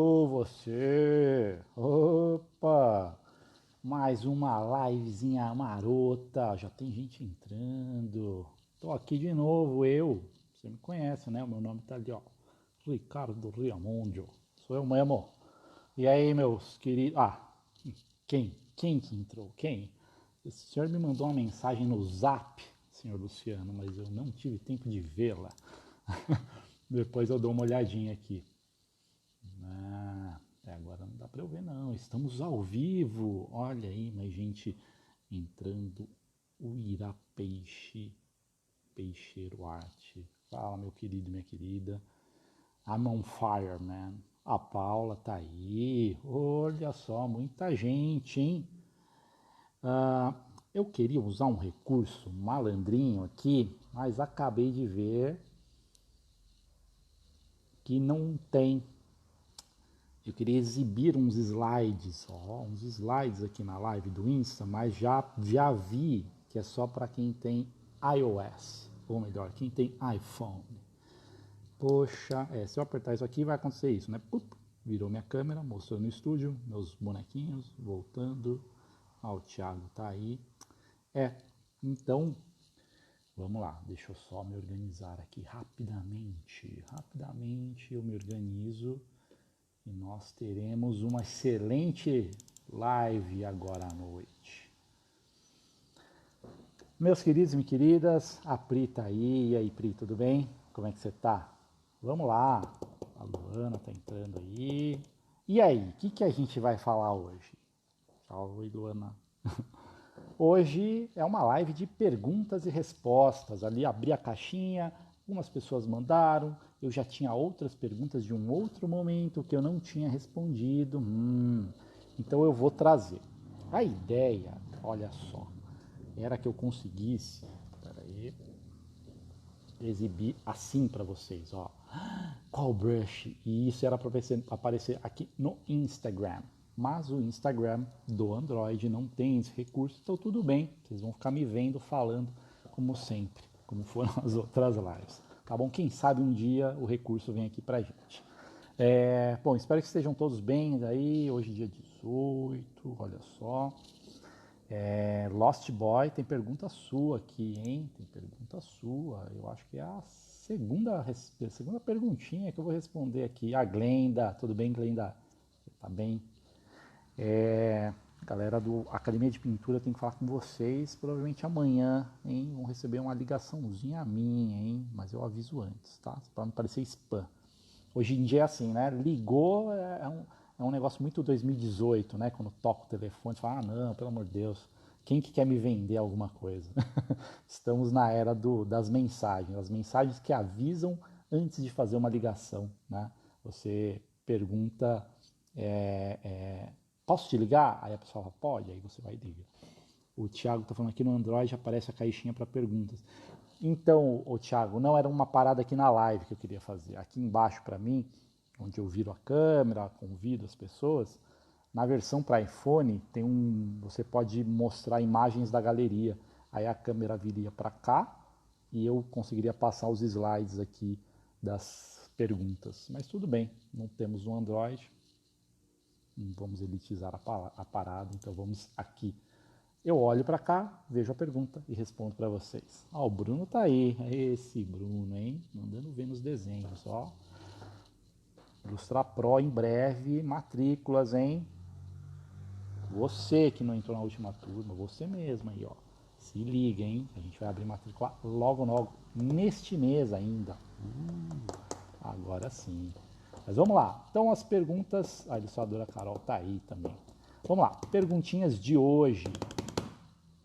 Ô você! Opa! Mais uma livezinha marota, já tem gente entrando. Tô aqui de novo, eu. Você me conhece, né? O meu nome tá ali, ó. Ricardo Riamondio. Sou eu mesmo. E aí, meus queridos. Quem que entrou? Quem? Esse senhor me mandou uma mensagem no zap, senhor Luciano, mas eu não tive tempo de vê-la. Depois eu dou uma olhadinha aqui. Agora não dá para eu ver não. Estamos ao vivo. Olha aí, mais gente entrando. O Ira Peixe, Peixeiro Arte. Fala, meu querido, minha querida. I'm on fire, man. A Paula tá aí. Olha só, muita gente, hein? Eu queria usar um recurso malandrinho aqui, mas acabei de ver que não tem. Eu queria exibir uns slides, uns slides aqui na live do Insta, mas já vi que é só para quem tem iOS, ou melhor, quem tem iPhone. Poxa, se eu apertar isso aqui vai acontecer isso, né? Pup, virou minha câmera, mostrou no estúdio, meus bonequinhos, voltando. O Thiago tá aí. Então, vamos lá, deixa eu só me organizar aqui rapidamente. Rapidamente eu me organizo. E nós teremos uma excelente live agora à noite. Meus queridos e minhas queridas, a Pri tá aí. E aí, Pri, tudo bem? Como é que você tá? Vamos lá. A Luana tá entrando aí. E aí, o que a gente vai falar hoje? Salve, Luana. Hoje é uma live de perguntas e respostas. Ali abri a caixinha, algumas pessoas mandaram, eu já tinha outras perguntas de um outro momento que eu não tinha respondido. Então eu vou trazer. A ideia, olha só, era que eu conseguisse, peraí, exibir assim para vocês, ó. Qual brush? E isso era para aparecer aqui no Instagram. Mas o Instagram do Android não tem esse recurso, então tudo bem. Vocês vão ficar me vendo falando como sempre, como foram as outras lives. Tá bom? Quem sabe um dia o recurso vem aqui pra gente. Bom, espero que estejam todos bem aí. Hoje, dia 18, olha só. Lost Boy, tem pergunta sua aqui, hein? Tem pergunta sua. Eu acho que é a segunda perguntinha que eu vou responder aqui. A Glenda, tudo bem, Glenda? Você tá bem? Galera do Academia de Pintura, tem que falar com vocês. Provavelmente amanhã, hein? Vão receber uma ligaçãozinha minha, hein? Mas eu aviso antes, tá? Para não parecer spam. Hoje em dia é assim, né? Ligou é um negócio muito 2018, né? Quando toca o telefone, você fala, não, pelo amor de Deus, quem que quer me vender alguma coisa? Estamos na era das mensagens, as mensagens que avisam antes de fazer uma ligação, né? Você pergunta, é, é, posso te ligar? Aí a pessoa fala, pode, aí você vai e liga. O Thiago está falando aqui no Android, aparece a caixinha para perguntas. Então, o Thiago, não era uma parada aqui na live que eu queria fazer. Aqui embaixo para mim, onde eu viro a câmera, convido as pessoas, na versão para iPhone tem você pode mostrar imagens da galeria. Aí a câmera viria para cá e eu conseguiria passar os slides aqui das perguntas. Mas tudo bem, não temos um Android, não vamos elitizar a parada, então vamos aqui. Eu olho para cá, vejo a pergunta e respondo para vocês. O Bruno tá aí. Esse Bruno, hein? Mandando ver nos desenhos, ó. Ilustrar Pro em breve, matrículas, hein? Você que não entrou na última turma, você mesmo aí, ó. Se liga, hein? A gente vai abrir matrícula logo, logo, neste mês ainda. Agora sim. Mas vamos lá. Então as perguntas. A ilustradora Carol tá aí também. Vamos lá. Perguntinhas de hoje.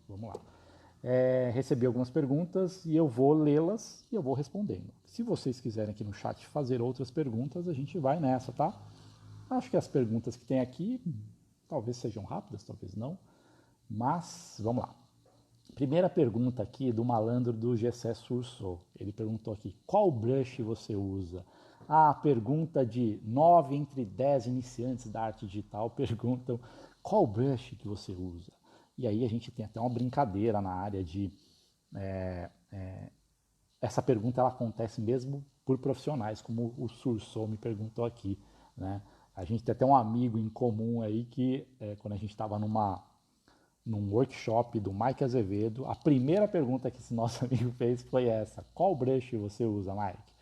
Vamos lá. Recebi algumas perguntas e eu vou lê-las e eu vou respondendo. Se vocês quiserem aqui no chat fazer outras perguntas, a gente vai nessa, tá? Acho que as perguntas que tem aqui talvez sejam rápidas, talvez não, mas vamos lá. Primeira pergunta aqui do malandro do Gessé Surso. Ele perguntou aqui, qual brush você usa? A pergunta de 9 entre 10 iniciantes da arte digital perguntam qual brush que você usa? E aí a gente tem até uma brincadeira na área de essa pergunta ela acontece mesmo por profissionais, como o Surso me perguntou aqui, né? A gente tem até um amigo em comum aí que, quando a gente estava num workshop do Mike Azevedo, a primeira pergunta que esse nosso amigo fez foi essa: qual brush você usa, Mike?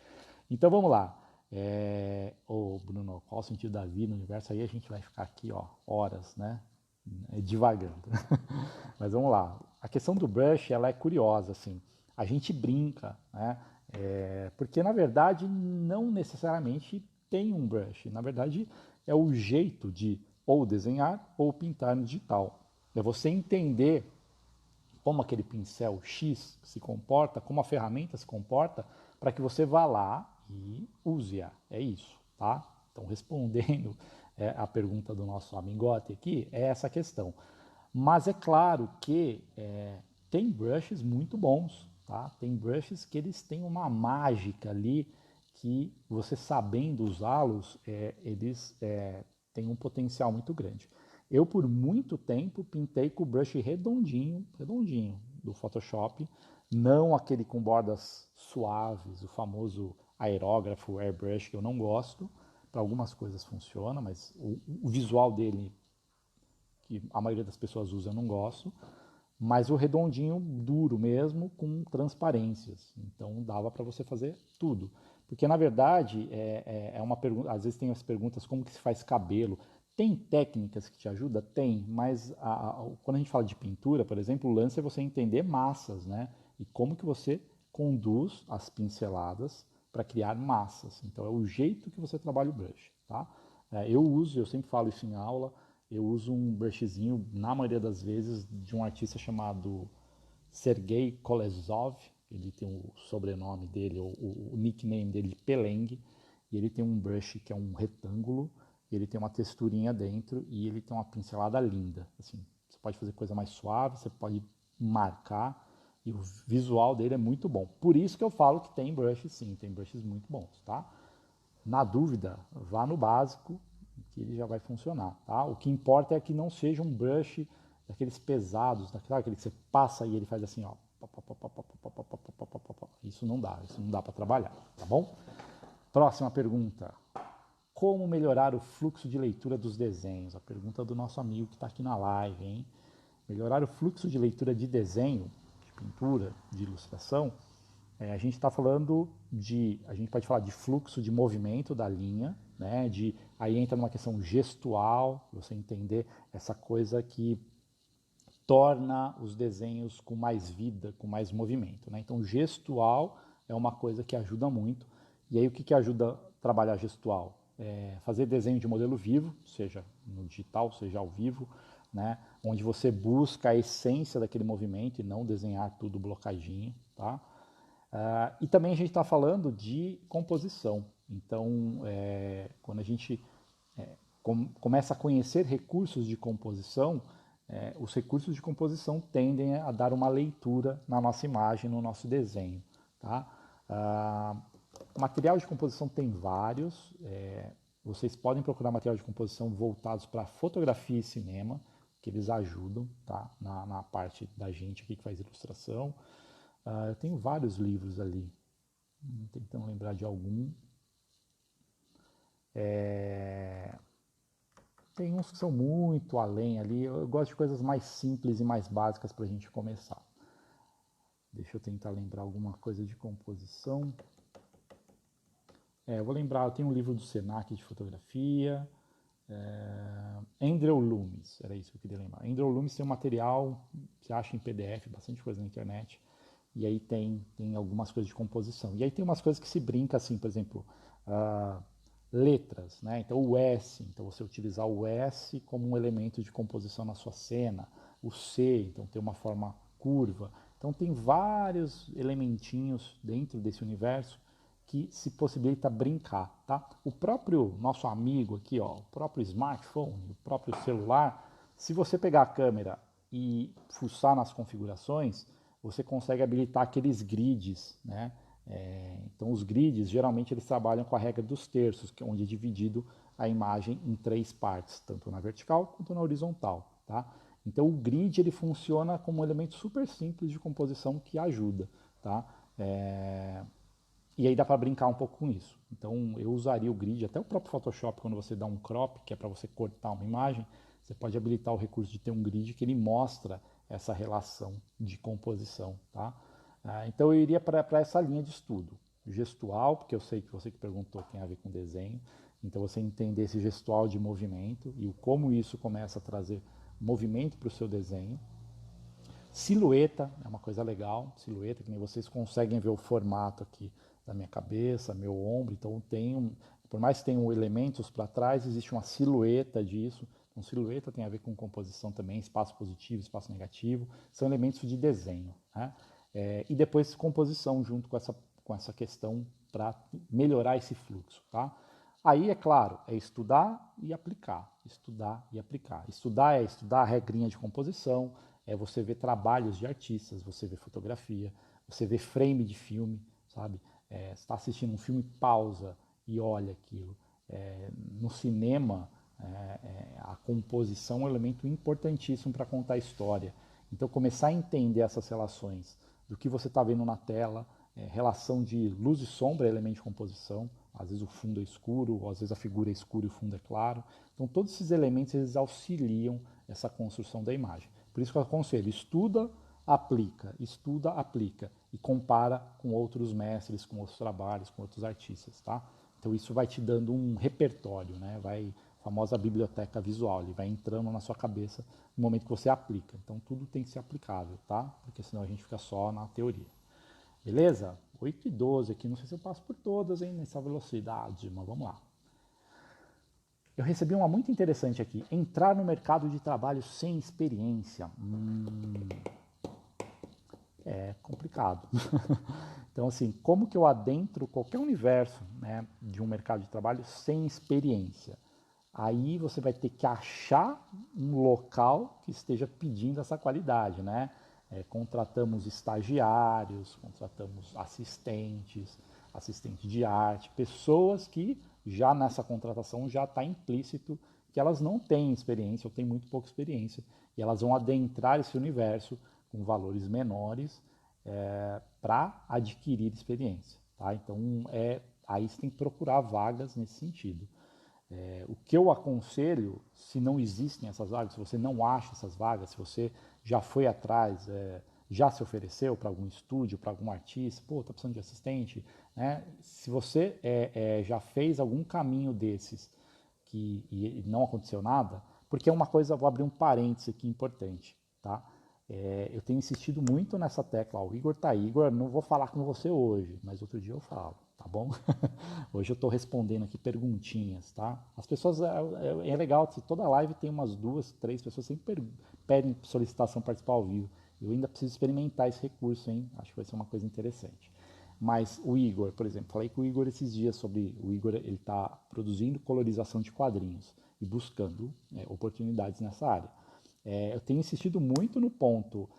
Então vamos lá. Ô Bruno, qual o sentido da vida no universo? Aí a gente vai ficar aqui, ó, horas, né? Divagando. Mas vamos lá. A questão do brush, ela é curiosa, assim. A gente brinca, né? Porque na verdade não necessariamente tem um brush. Na verdade é o jeito de ou desenhar ou pintar no digital. É você entender como aquele pincel X se comporta, como a ferramenta se comporta, para que você vá lá e use-a. É isso, tá? Então, respondendo a pergunta do nosso amigote aqui, é essa questão. Mas é claro que tem brushes muito bons, tá? Tem brushes que eles têm uma mágica ali que você sabendo usá-los, eles têm um potencial muito grande. Eu, por muito tempo, pintei com o brush redondinho do Photoshop, não aquele com bordas suaves, o famoso aerógrafo, airbrush, que eu não gosto. Para algumas coisas funciona, mas o visual dele, que a maioria das pessoas usa, eu não gosto. Mas o redondinho duro mesmo, com transparências. Então dava para você fazer tudo. Porque na verdade é uma pergunta, às vezes tem as perguntas como que se faz cabelo. Tem técnicas que te ajudam? Tem, mas quando a gente fala de pintura, por exemplo, o lance é você entender massas, né? E como que você conduz as pinceladas para criar massas. Então é o jeito que você trabalha o brush, tá? Eu sempre falo isso em aula, eu uso um brushzinho, na maioria das vezes, de um artista chamado Sergei Kolesov. Ele tem o sobrenome dele, o nickname dele de Peleng, e ele tem um brush que é um retângulo, ele tem uma texturinha dentro e ele tem uma pincelada linda. Assim, você pode fazer coisa mais suave, você pode marcar, e o visual dele é muito bom. Por isso que eu falo que tem brush sim, tem brushes muito bons, tá? Na dúvida, vá no básico, que ele já vai funcionar, tá? O que importa é que não seja um brush daqueles pesados, daquele que você passa e ele faz assim, ó. Isso não dá para trabalhar, tá bom? Próxima pergunta. Como melhorar o fluxo de leitura dos desenhos? A pergunta do nosso amigo que está aqui na live, hein? Melhorar o fluxo de leitura de desenho, de pintura, de ilustração, a gente está falando a gente pode falar de fluxo de movimento da linha, né? Aí entra numa questão gestual, você entender essa coisa que torna os desenhos com mais vida, com mais movimento, né? Então, gestual é uma coisa que ajuda muito. E aí, o que ajuda a trabalhar gestual? Fazer desenho de modelo vivo, seja no digital, seja ao vivo, né? Onde você busca a essência daquele movimento e não desenhar tudo blocadinho, tá? E também a gente está falando de composição. Então, quando a gente começa a conhecer recursos de composição, os recursos de composição tendem a dar uma leitura na nossa imagem, no nosso desenho. Tá? Material de composição tem vários. Vocês podem procurar material de composição voltados para fotografia e cinema, que eles ajudam, tá? na parte da gente aqui que faz ilustração. Eu tenho vários livros ali, tentando lembrar de algum. Tem uns que são muito além ali. Eu gosto de coisas mais simples e mais básicas para a gente começar. Deixa eu tentar lembrar alguma coisa de composição. Eu vou lembrar, eu tenho um livro do Senac de fotografia. Andrew Loomis, era isso que eu queria lembrar. Andrew Loomis tem um material, você acha em PDF, bastante coisa na internet. E aí tem algumas coisas de composição. E aí tem umas coisas que se brinca assim, por exemplo, letras, né? Então o S, então você utilizar o S como um elemento de composição na sua cena, o C, então tem uma forma curva. Então tem vários elementinhos dentro desse universo que se possibilita brincar, tá? O próprio nosso amigo aqui, ó, o próprio smartphone, o próprio celular, se você pegar a câmera e fuçar nas configurações, você consegue habilitar aqueles grids, né? Então os grids, geralmente eles trabalham com a regra dos terços, que é onde é dividido a imagem em 3 partes, tanto na vertical quanto na horizontal, tá? Então o grid ele funciona como um elemento super simples de composição que ajuda, tá? E aí dá para brincar um pouco com isso. Então eu usaria o grid, até o próprio Photoshop, quando você dá um crop, que é para você cortar uma imagem, você pode habilitar o recurso de ter um grid que ele mostra essa relação de composição. Tá? Então eu iria para essa linha de estudo. Gestual, porque eu sei que você que perguntou tem a ver com desenho, então você entender esse gestual de movimento e como isso começa a trazer movimento para o seu desenho. Silhueta é uma coisa legal, silhueta, que nem vocês conseguem ver o formato aqui da minha cabeça, meu ombro, então por mais que tenham elementos para trás, existe uma silhueta disso. Então silhueta tem a ver com composição também, espaço positivo, espaço negativo, são elementos de desenho. Né? E depois composição junto com essa questão para melhorar esse fluxo. Tá? Aí, é claro, é estudar e aplicar, estudar e aplicar. Estudar é estudar a regrinha de composição, é você ver trabalhos de artistas, você vê fotografia, você vê frame de filme, sabe? Você está assistindo um filme, pausa e olha aquilo. No cinema, a composição é um elemento importantíssimo para contar a história. Então, começar a entender essas relações do que você está vendo na tela, relação de luz e sombra é elemento de composição, às vezes o fundo é escuro, ou às vezes a figura é escura e o fundo é claro. Então, todos esses elementos eles auxiliam essa construção da imagem. Por isso que eu aconselho, estuda, aplica e compara com outros mestres, com outros trabalhos, com outros artistas, tá? Então isso vai te dando um repertório, né? A famosa biblioteca visual, ele vai entrando na sua cabeça no momento que você aplica. Então tudo tem que ser aplicável, tá? Porque senão a gente fica só na teoria. Beleza? 8:12 aqui, não sei se eu passo por todas, hein, nessa velocidade, mas vamos lá. Eu recebi uma muito interessante aqui. Entrar no mercado de trabalho sem experiência. É complicado. Então, assim, como que eu adentro qualquer universo, né, de um mercado de trabalho sem experiência? Aí você vai ter que achar um local que esteja pedindo essa qualidade, né? Contratamos estagiários, contratamos assistentes de arte, pessoas que já nessa contratação já está implícito que elas não têm experiência ou têm muito pouca experiência e elas vão adentrar esse universo com valores menores para adquirir experiência. Tá? Então, aí você tem que procurar vagas nesse sentido. O que eu aconselho, se não existem essas vagas, se você não acha essas vagas, se você já foi atrás, já se ofereceu para algum estúdio, para algum artista, está precisando de assistente, né? Se você já fez algum caminho desses e não aconteceu nada, porque é uma coisa, vou abrir um parênteses aqui importante, tá? Eu tenho insistido muito nessa tecla, o Igor tá aí, Igor, não vou falar com você hoje, mas outro dia eu falo, tá bom? Hoje eu estou respondendo aqui perguntinhas, tá? As pessoas, é legal, toda live tem umas 2, 3 pessoas sempre pedem solicitação para participar ao vivo. Eu ainda preciso experimentar esse recurso, hein? Acho que vai ser uma coisa interessante. Mas o Igor, por exemplo, falei com o Igor esses dias sobre o Igor, ele está produzindo colorização de quadrinhos e buscando oportunidades nessa área. Eu tenho insistido muito no ponto,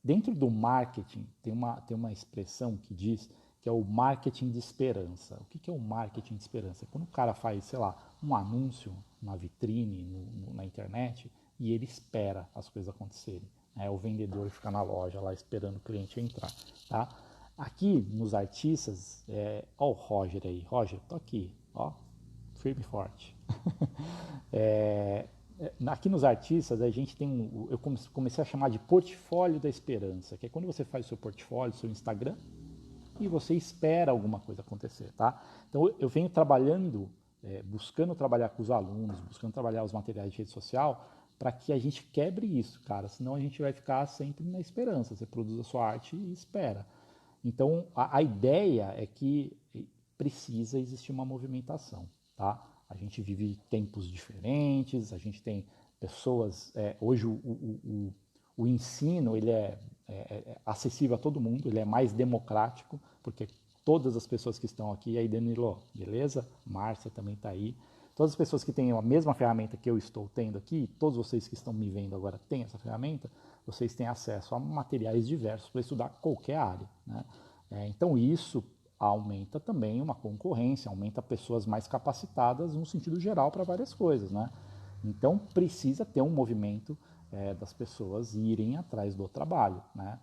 dentro do marketing tem uma expressão que diz que é o marketing de esperança. O que é o marketing de esperança? Quando o cara faz, sei lá, um anúncio na vitrine, na internet, e ele espera as coisas acontecerem. O vendedor fica na loja lá esperando o cliente entrar. Tá? Aqui nos artistas, ó o Roger aí. Roger, tô aqui, ó, firme e forte. Aqui nos artistas, a gente tem eu comecei a chamar de portfólio da esperança, que é quando você faz o seu portfólio, seu Instagram, e você espera alguma coisa acontecer, tá? Então eu venho trabalhando, buscando trabalhar com os alunos, buscando trabalhar os materiais de rede social, para que a gente quebre isso, cara, senão a gente vai ficar sempre na esperança, você produz a sua arte e espera. Então a ideia é que precisa existir uma movimentação, tá? A gente vive tempos diferentes, a gente tem pessoas, hoje o ensino ele é acessível a todo mundo, ele é mais democrático, porque todas as pessoas que estão aqui, aí Danilo, beleza? Márcia também está aí. Todas as pessoas que têm a mesma ferramenta que eu estou tendo aqui, todos vocês que estão me vendo agora têm essa ferramenta, vocês têm acesso a materiais diversos para estudar qualquer área. Né? Então isso aumenta também uma concorrência, aumenta pessoas mais capacitadas no sentido geral para várias coisas. Né? Então precisa ter um movimento das pessoas irem atrás do trabalho. Né?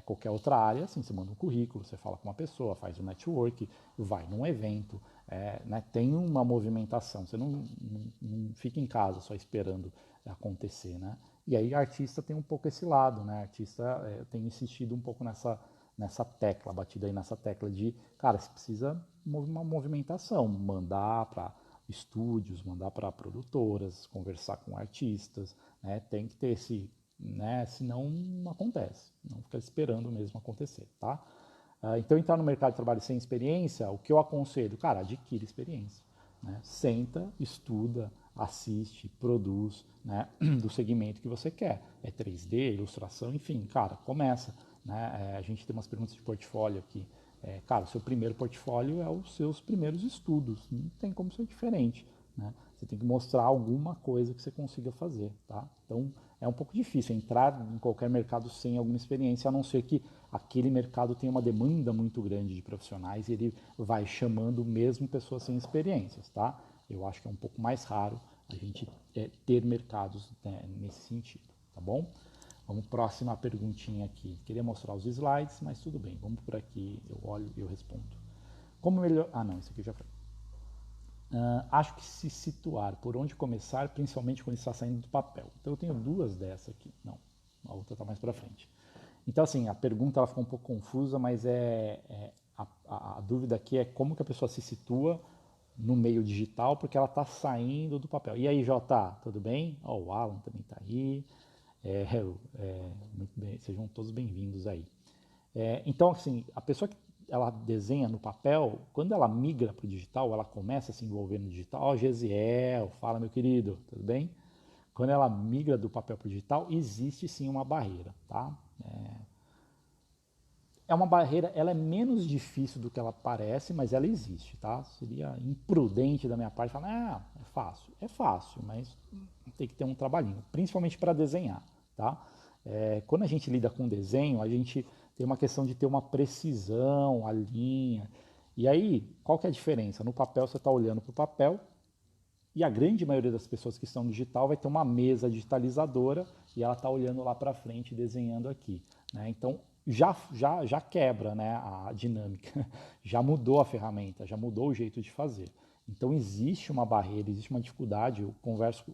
Qualquer outra área, assim, você manda um currículo, você fala com uma pessoa, faz um network, vai num evento, né, tem uma movimentação, você não fica em casa só esperando acontecer, né? E aí artista tem um pouco esse lado, né? Artista tem insistido um pouco nessa tecla, batida aí nessa tecla de, cara, você precisa uma movimentação, mandar para estúdios, mandar para produtoras, conversar com artistas, né? Tem que ter esse, né? Senão não acontece, não fica esperando mesmo acontecer, tá? Então entrar no mercado de trabalho sem experiência, o que eu aconselho, cara, adquire experiência, né? Senta, estuda, assiste, produz, né? Do segmento que você quer, 3D, ilustração, enfim, cara, começa, né? A gente tem umas perguntas de portfólio aqui. Cara, o seu primeiro portfólio é os seus primeiros estudos, não tem como ser diferente, né? Você tem que mostrar alguma coisa que você consiga fazer, tá? Então, é um pouco difícil entrar em qualquer mercado sem alguma experiência, a não ser que aquele mercado tenha uma demanda muito grande de profissionais e ele vai chamando mesmo pessoas sem experiências, tá? Eu acho que é um pouco mais raro a gente ter mercados, né, nesse sentido, tá bom? Vamos próxima perguntinha aqui. Queria mostrar os slides, mas tudo bem. Vamos por aqui, eu olho e eu respondo. Como melhor... Ah, não, isso aqui já foi. Acho que se situar por onde começar, principalmente quando está saindo do papel. Então eu tenho duas dessas aqui. Não, a outra está mais para frente. Então assim, a pergunta ela ficou um pouco confusa, mas a dúvida aqui é como que a pessoa se situa no meio digital, porque ela está saindo do papel. E aí, Jota, tudo bem? O Alan também está aí. Muito bem, sejam todos bem-vindos aí. Então, assim, a pessoa que ela desenha no papel, quando ela migra para o digital, ela começa a se envolver no digital. Gesiel, fala meu querido, tudo bem? Quando ela migra do papel para o digital, existe sim uma barreira, tá? É uma barreira, ela é menos difícil do que ela parece, mas ela existe, tá? Seria imprudente da minha parte falar, é fácil. É fácil, mas tem que ter um trabalhinho, principalmente para desenhar, tá? Quando a gente lida com desenho, a gente tem uma questão de ter uma precisão, a linha. E aí, qual que é a diferença? No papel, você está olhando para o papel, e a grande maioria das pessoas que estão no digital vai ter uma mesa digitalizadora e ela está olhando lá para frente, desenhando aqui, né? Então, já quebra, né, a dinâmica, já mudou a ferramenta, já mudou o jeito de fazer. Então existe uma barreira, existe uma dificuldade. Eu converso,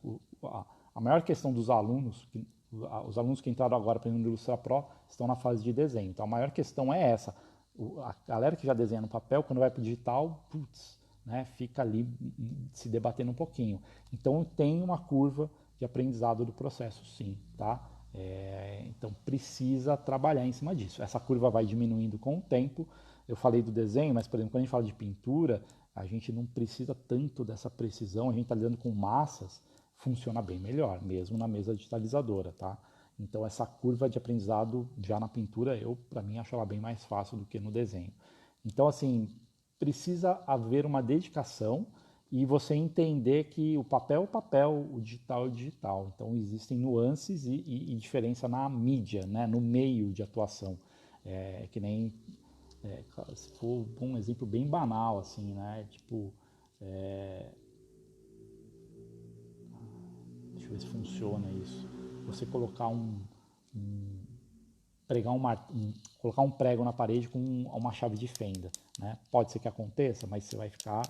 a maior questão dos alunos, os alunos que entraram agora para o Ilustra Pro estão na fase de desenho. Então a maior questão é essa. A galera que já desenha no papel, quando vai para o digital, putz, né, fica ali se debatendo um pouquinho. Então tem uma curva de aprendizado do processo, sim, tá? Então precisa trabalhar em cima disso. Essa curva vai diminuindo com o tempo. Eu falei do desenho, mas por exemplo, quando a gente fala de pintura, a gente não precisa tanto dessa precisão, a gente está lidando com massas, funciona bem melhor, mesmo na mesa digitalizadora, tá? Então essa curva de aprendizado já na pintura, para mim, acho ela bem mais fácil do que no desenho. Então, assim, precisa haver uma dedicação e você entender que o papel é o papel, o digital é o digital. Então existem nuances e diferença na mídia, né, no meio de atuação. Que nem, se for um exemplo bem banal, assim, né, tipo, deixa eu ver se funciona isso. Você colocar colocar um prego na parede com uma chave de fenda, né? Pode ser que aconteça, mas você vai ficar,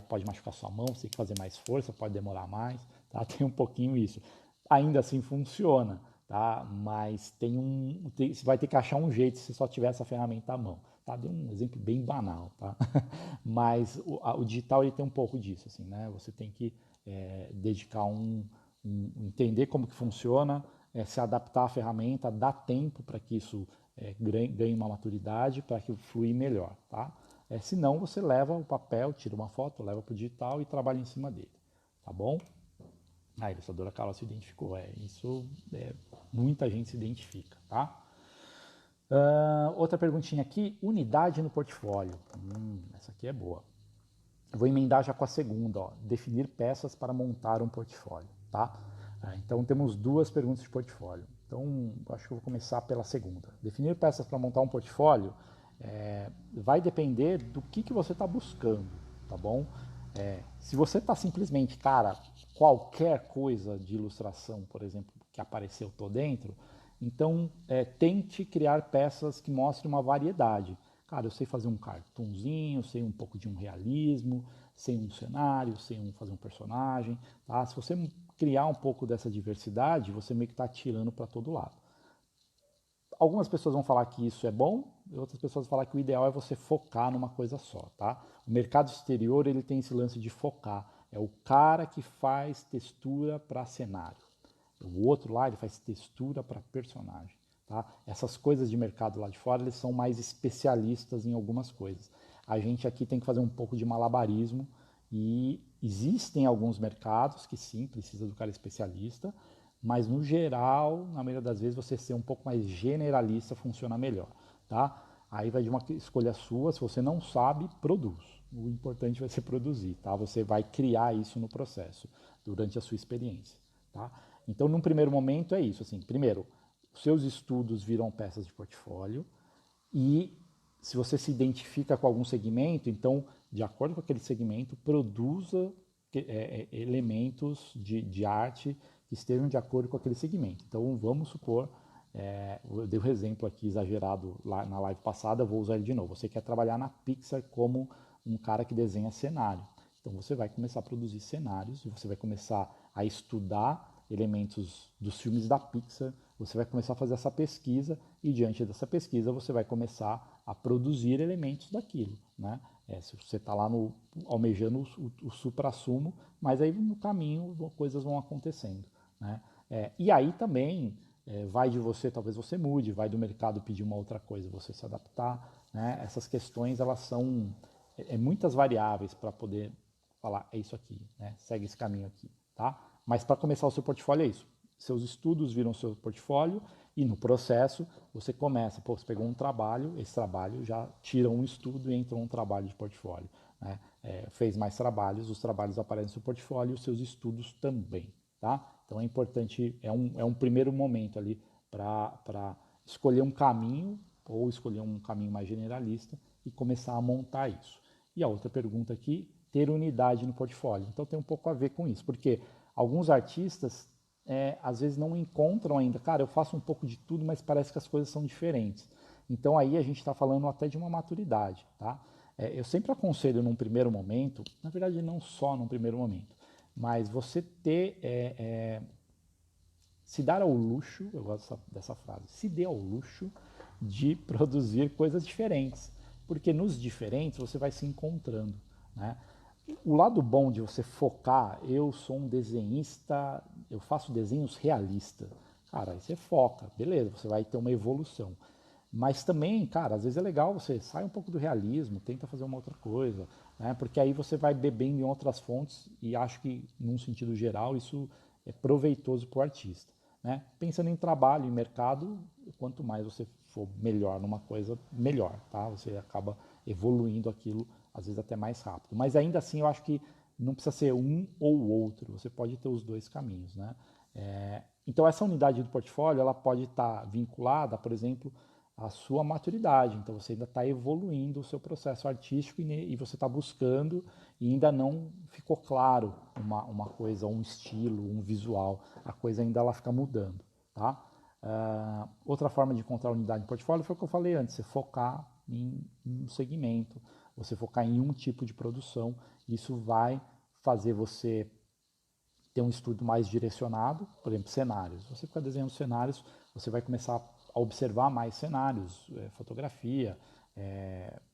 pode machucar sua mão, você tem que fazer mais força, pode demorar mais, tá? Tem um pouquinho isso. Ainda assim funciona, tá? Mas você vai ter que achar um jeito se só tiver essa ferramenta à mão, tá? Dei um exemplo bem banal, tá? Mas o digital ele tem um pouco disso, assim, né? Você tem que dedicar entender como que funciona, se adaptar à ferramenta, dar tempo para que isso ganhe uma maturidade, para que flui melhor, tá? Senão você leva o papel, tira uma foto, leva para o digital e trabalha em cima dele, tá bom? A ilustradora Carla se identificou, isso muita gente se identifica, tá? Outra perguntinha aqui, unidade no portfólio. Essa aqui é boa. Eu vou emendar já com a segunda, ó, definir peças para montar um portfólio, tá? Então temos duas perguntas de portfólio. Então acho que eu vou começar pela segunda. Definir peças para montar um portfólio vai depender do que você está buscando, tá bom? Se você está simplesmente, cara, qualquer coisa de ilustração, por exemplo, que apareceu, tô dentro, Então, tente criar peças que mostrem uma variedade. Cara, eu sei fazer um cartunzinho, sei um pouco de um realismo, sei um cenário, sei fazer um personagem. Tá? Se você criar um pouco dessa diversidade, você meio que está atirando para todo lado. Algumas pessoas vão falar que isso é bom, e outras pessoas vão falar que o ideal é você focar numa coisa só, tá? O mercado exterior, ele tem esse lance de focar. É o cara que faz textura para cenário. O outro lá, ele faz textura para personagem, tá? Essas coisas de mercado lá de fora, eles são mais especialistas em algumas coisas. A gente aqui tem que fazer um pouco de malabarismo e existem alguns mercados que sim, precisa do cara especialista, mas no geral, na maioria das vezes, você ser um pouco mais generalista funciona melhor, tá? Aí vai de uma escolha sua, se você não sabe, produz. O importante vai ser produzir, tá? Você vai criar isso no processo, durante a sua experiência, tá? Então, num primeiro momento é isso, assim, primeiro, os seus estudos viram peças de portfólio e se você se identifica com algum segmento, então, de acordo com aquele segmento, produza elementos de arte que estejam de acordo com aquele segmento. Então, vamos supor, eu dei um exemplo aqui exagerado lá na live passada, eu vou usar ele de novo. Você quer trabalhar na Pixar como um cara que desenha cenário. Então, você vai começar a produzir cenários, você vai começar a estudar elementos dos filmes da Pixar, você vai começar a fazer essa pesquisa e diante dessa pesquisa você vai começar a produzir elementos daquilo, né? Se você está lá almejando o supra-sumo, mas aí no caminho coisas vão acontecendo, né? E aí também vai de você, talvez você mude, vai do mercado pedir uma outra coisa, você se adaptar, né? Essas questões elas são muitas variáveis para poder falar, é isso aqui, né? Segue esse caminho aqui, tá? Mas para começar o seu portfólio é isso. Seus estudos viram seu portfólio e no processo você começa, você pegou um trabalho, esse trabalho já tira um estudo e entra um trabalho de portfólio, né? Fez mais trabalhos, os trabalhos aparecem no seu portfólio e os seus estudos também, tá? Então é importante, é um primeiro momento ali para escolher um caminho ou escolher um caminho mais generalista e começar a montar isso. E a outra pergunta aqui, ter unidade no portfólio. Então tem um pouco a ver com isso, porque alguns artistas às vezes não encontram ainda, cara, eu faço um pouco de tudo, mas parece que as coisas são diferentes. Então aí a gente está falando até de uma maturidade, tá? Eu sempre aconselho num primeiro momento, na verdade não só num primeiro momento, mas você ter, se dar ao luxo, eu gosto dessa frase, se dê ao luxo de produzir coisas diferentes, porque nos diferentes você vai se encontrando, né? O lado bom de você focar, eu sou um desenhista, eu faço desenhos realistas. Cara, aí você foca, beleza, você vai ter uma evolução. Mas também, cara, às vezes é legal você sai um pouco do realismo, tenta fazer uma outra coisa, né? Porque aí você vai bebendo em outras fontes e acho que, num sentido geral, isso é proveitoso para o artista, né? Pensando em trabalho e mercado, quanto mais você for melhor numa coisa, melhor, tá? Você acaba evoluindo aquilo às vezes até mais rápido. Mas ainda assim eu acho que não precisa ser um ou o outro, você pode ter os dois caminhos, né? Então essa unidade do portfólio ela pode estar vinculada, por exemplo, à sua maturidade. Então você ainda está evoluindo o seu processo artístico e você está buscando e ainda não ficou claro uma coisa, um estilo, um visual. A coisa ainda ela fica mudando, tá? Outra forma de encontrar unidade de portfólio foi o que eu falei antes, você focar em um segmento, você focar em um tipo de produção, isso vai fazer você ter um estudo mais direcionado, por exemplo, cenários. Você fica desenhando cenários, você vai começar a observar mais cenários, fotografia,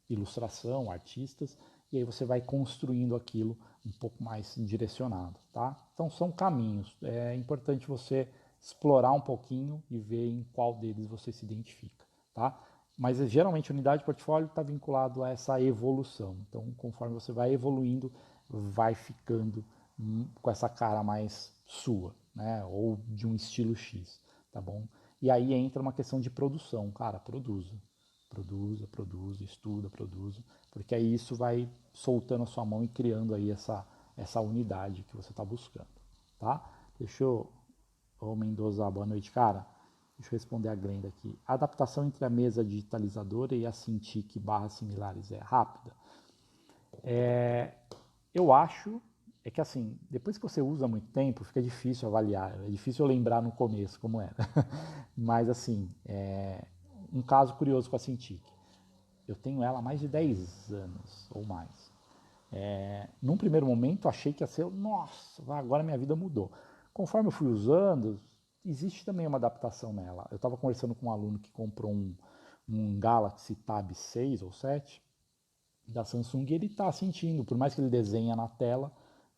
ilustração, artistas, e aí você vai construindo aquilo um pouco mais direcionado, tá? Então são caminhos. É importante você explorar um pouquinho e ver em qual deles você se identifica, tá? Mas geralmente a unidade de portfólio está vinculado a essa evolução. Então, conforme você vai evoluindo, vai ficando com essa cara mais sua, né? Ou de um estilo X, tá bom? E aí entra uma questão de produção, cara, produza, estuda, produza, porque aí isso vai soltando a sua mão e criando aí essa unidade que você está buscando, tá? Deixa eu... Ô Mendoza, boa noite, cara. Deixa eu responder a Glenda aqui. A adaptação entre a mesa digitalizadora e a Cintiq barras similares é rápida? Eu acho é que assim, depois que você usa muito tempo, fica difícil avaliar, é difícil lembrar no começo como era. Mas assim, um caso curioso com a Cintiq. Eu tenho ela há mais de 10 anos ou mais. Num primeiro momento achei que ia ser, nossa, agora minha vida mudou. Conforme eu fui usando, existe também uma adaptação nela. Eu estava conversando com um aluno que comprou um Galaxy Tab 6 ou 7 da Samsung e ele está sentindo, por mais que ele desenha na tela,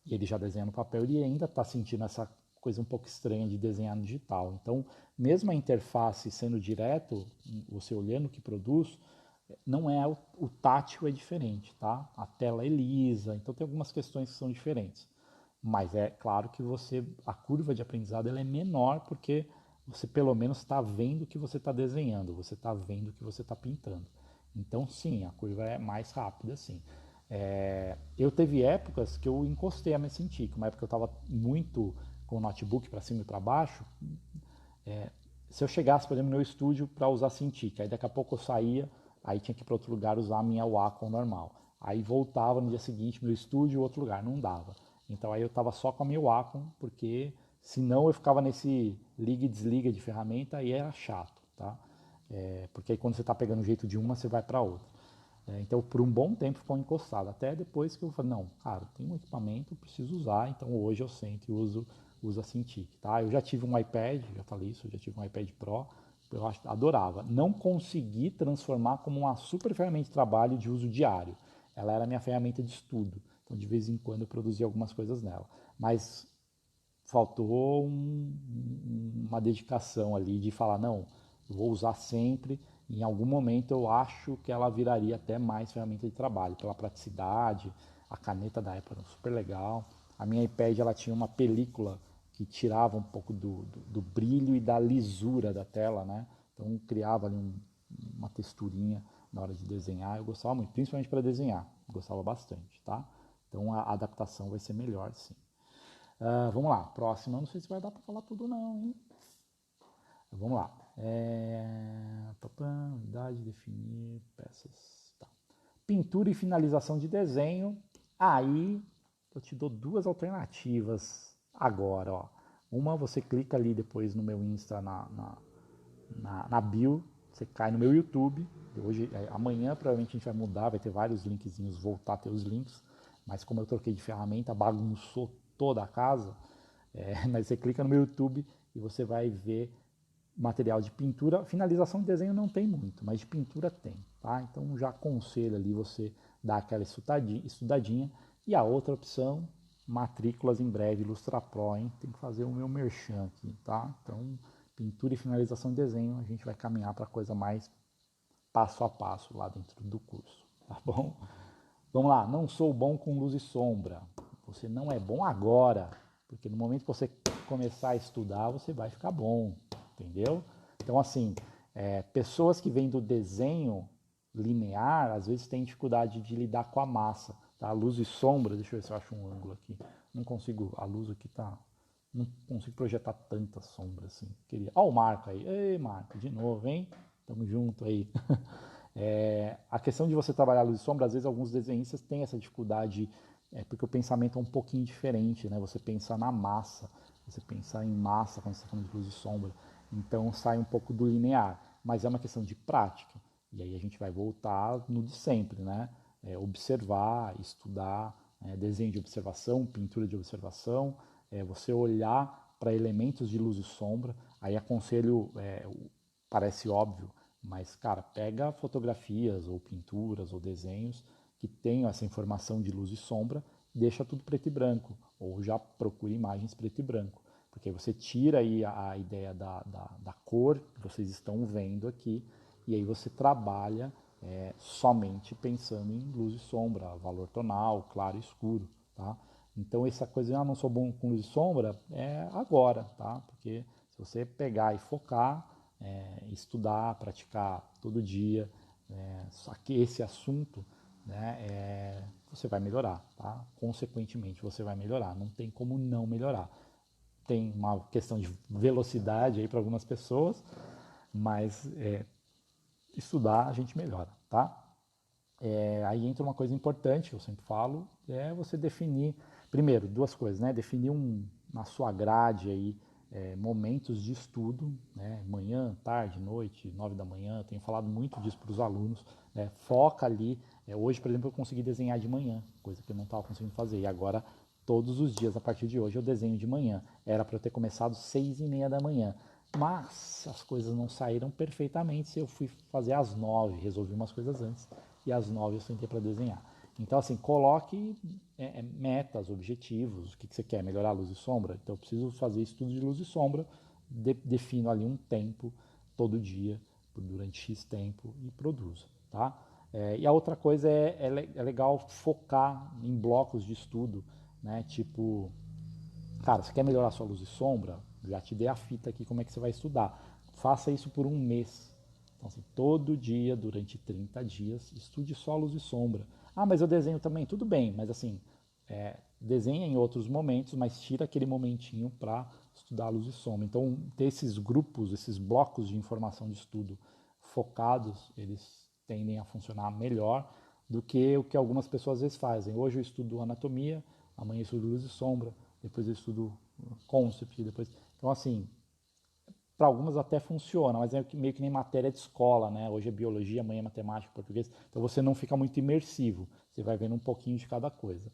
e ele já desenha no papel, ele ainda está sentindo essa coisa um pouco estranha de desenhar no digital. Então, mesmo a interface sendo direto, você olhando o que produz, não é o tátil é diferente, tá? A tela é lisa, então tem algumas questões que são diferentes. Mas é claro que a curva de aprendizado ela é menor porque você pelo menos está vendo o que você está desenhando, você está vendo o que você está pintando. Então sim, a curva é mais rápida, sim. Eu teve épocas que eu encostei a me sentir, uma época que eu estava muito com o notebook para cima e para baixo. Se eu chegasse, por exemplo, no meu estúdio para usar Cintiq, aí daqui a pouco eu saía, aí tinha que ir para outro lugar usar a minha Wacom normal. Aí voltava no dia seguinte, meu estúdio, outro lugar, não dava. Então aí eu estava só com a minha Wacom, porque senão eu ficava nesse liga e desliga de ferramenta e era chato, tá? Porque aí quando você está pegando o jeito de uma, você vai para outra. Então por um bom tempo ficou encostado, até depois que eu falei, não, cara, tem um equipamento, eu preciso usar, então hoje eu sento e uso a Cintiq, tá? Eu já tive um iPad, já falei isso, eu já tive um iPad Pro, eu adorava. Não consegui transformar como uma super ferramenta de trabalho de uso diário. Ela era a minha ferramenta de estudo, então de vez em quando eu produzia algumas coisas nela. Mas faltou uma dedicação ali de falar, não, eu vou usar sempre, em algum momento eu acho que ela viraria até mais ferramenta de trabalho, pela praticidade, a caneta da época era super legal. A minha iPad ela tinha uma película que tirava um pouco do brilho e da lisura da tela, né? Então criava ali uma texturinha na hora de desenhar. Eu gostava muito, principalmente para desenhar, gostava bastante, tá? Então a adaptação vai ser melhor, sim. Vamos lá, próxima. Não sei se vai dar para falar tudo não, hein? Vamos lá. Unidade, definir, peças. Tá. Pintura e finalização de desenho. Aí eu te dou duas alternativas agora. Ó. Uma, você clica ali depois no meu Insta na bio, você cai no meu YouTube. Hoje, amanhã provavelmente a gente vai mudar, vai ter vários linkzinhos, voltar a ter os links. Mas como eu troquei de ferramenta, bagunçou toda a casa. Mas você clica no meu YouTube e você vai ver material de pintura. Finalização de desenho não tem muito, mas de pintura tem, tá? Então já aconselho ali você dar aquela estudadinha. E a outra opção, matrículas em breve, Ilustra Pro, hein? Tem que fazer o meu merchan aqui, tá? Então, pintura e finalização de desenho, a gente vai caminhar para coisa mais passo a passo lá dentro do curso, tá bom? Vamos lá, não sou bom com luz e sombra. Você não é bom agora, porque no momento que você começar a estudar, você vai ficar bom, entendeu? Então, assim, pessoas que vêm do desenho linear, às vezes têm dificuldade de lidar com a massa, tá? Luz e sombra, deixa eu ver se eu acho um ângulo aqui. Não consigo, a luz aqui tá... Não consigo projetar tanta sombra assim. Queria. Ó, o Marco aí. Ei, Marco, de novo, hein? Tamo junto aí. A questão de você trabalhar luz e sombra, às vezes alguns desenhistas têm essa dificuldade, porque o pensamento é um pouquinho diferente, né? Você pensa na massa, você pensa em massa quando você está falando de luz e sombra. Então sai um pouco do linear, mas é uma questão de prática. E aí a gente vai voltar no de sempre, né? Observar, estudar, desenho de observação, pintura de observação, você olhar para elementos de luz e sombra. Aí aconselho, parece óbvio, mas, cara, pega fotografias ou pinturas ou desenhos que tenham essa informação de luz e sombra, deixa tudo preto e branco, ou já procure imagens preto e branco, porque aí você tira aí a ideia da cor que vocês estão vendo aqui, e aí você trabalha somente pensando em luz e sombra, valor tonal, claro e escuro, tá? Então essa coisa de não sou bom com luz e sombra é agora, tá? Porque se você pegar e focar, estudar, praticar todo dia, só que esse assunto, né, você vai melhorar, tá? Consequentemente você vai melhorar, não tem como não melhorar. Tem uma questão de velocidade aí para algumas pessoas, mas estudar a gente melhora, tá? Aí entra uma coisa importante que eu sempre falo, é você definir. Primeiro, duas coisas, né? Definir na sua grade aí momentos de estudo, né? Manhã, tarde, noite, 9 da manhã. Tenho falado muito disso para os alunos. Né? Foca ali. Hoje, por exemplo, eu consegui desenhar de manhã, coisa que eu não estava conseguindo fazer. E agora, todos os dias, a partir de hoje, eu desenho de manhã. Era para eu ter começado 6h30 da manhã. Mas as coisas não saíram perfeitamente. Eu fui fazer às 9, resolvi umas coisas antes. E às 9 eu sentei para desenhar. Então, assim, coloque metas, objetivos, o que você quer, melhorar a luz e sombra? Então, eu preciso fazer estudo de luz e sombra, defino ali um tempo, todo dia, durante X tempo, e produzo, tá? E a outra coisa é legal focar em blocos de estudo, né? Tipo, cara, você quer melhorar sua luz e sombra? Já te dei a fita aqui como é que você vai estudar. Faça isso por um mês. Então, assim, todo dia, durante 30 dias, estude só luz e sombra. Ah, mas eu desenho também. Tudo bem, mas assim, desenha em outros momentos, mas tira aquele momentinho para estudar luz e sombra. Então, ter esses grupos, esses blocos de informação de estudo focados, eles tendem a funcionar melhor do que o que algumas pessoas às vezes fazem. Hoje eu estudo anatomia, amanhã eu estudo luz e sombra, depois eu estudo concept, depois... Então, assim, para algumas até funciona, mas é meio que nem matéria de escola, né? Hoje é biologia, amanhã é matemática, português. Então você não fica muito imersivo, você vai vendo um pouquinho de cada coisa.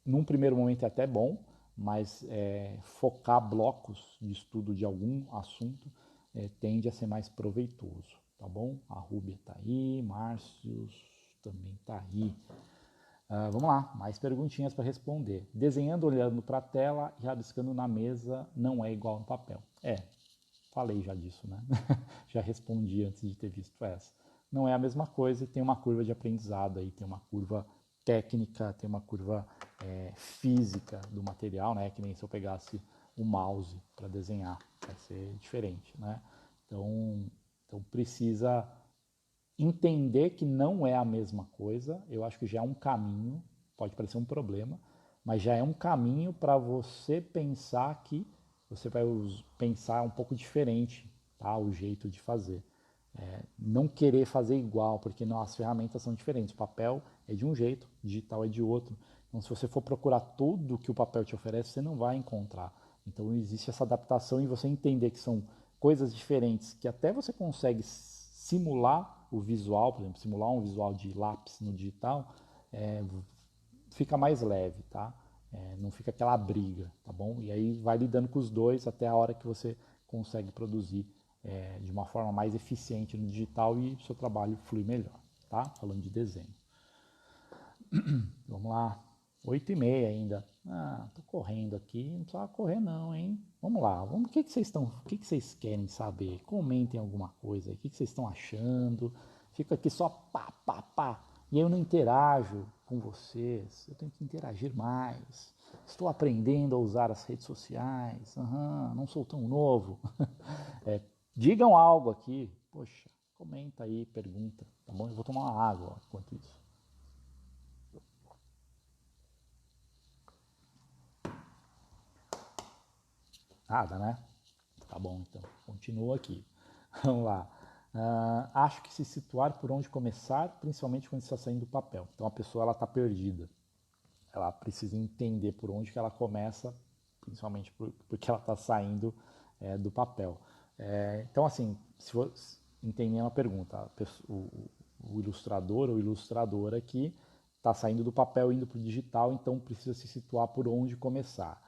Num primeiro momento é até bom, mas focar blocos de estudo de algum assunto tende a ser mais proveitoso, tá bom? A Rúbia tá aí, Márcio também tá aí. Vamos lá, mais perguntinhas para responder. Desenhando olhando para a tela e rabiscando na mesa não é igual no papel. Falei já disso, né? Já respondi antes de ter visto essa. Não é a mesma coisa e tem uma curva de aprendizado aí, tem uma curva técnica, tem uma curva física do material, né? Que nem se eu pegasse o mouse para desenhar, vai ser diferente, né? Então precisa entender que não é a mesma coisa, eu acho que já é um caminho, pode parecer um problema, mas já é um caminho para você pensar que você vai pensar um pouco diferente, tá? O jeito de fazer. Não querer fazer igual, porque não, as ferramentas são diferentes. O papel é de um jeito, o digital é de outro. Então, se você for procurar tudo que o papel te oferece, você não vai encontrar. Então, existe essa adaptação e você entender que são coisas diferentes, que até você consegue simular o visual, por exemplo, simular um visual de lápis no digital, fica mais leve, tá? Não fica aquela briga, tá bom? E aí vai lidando com os dois até a hora que você consegue produzir de uma forma mais eficiente no digital e o seu trabalho flui melhor, tá? Falando de desenho. Vamos lá, 8h30 ainda. Tô correndo aqui, não precisa correr não, hein? Vamos lá, o que vocês querem saber? Comentem alguma coisa aí, o que vocês estão achando? Fico aqui só pá, pá, pá. E eu não interajo com vocês, eu tenho que interagir mais. Estou aprendendo a usar as redes sociais, não sou tão novo. Digam algo aqui, poxa, comenta aí, pergunta, tá bom? Eu vou tomar uma água enquanto isso. Nada, né? Tá bom, então. Continua aqui. Vamos lá. Acho que se situar por onde começar, principalmente quando está saindo do papel. Então a pessoa está perdida. Ela precisa entender por onde que ela começa, principalmente porque ela está saindo do papel. Então, assim, se você entender uma pergunta, o ilustrador ou ilustradora aqui está saindo do papel indo para o digital, então precisa se situar por onde começar.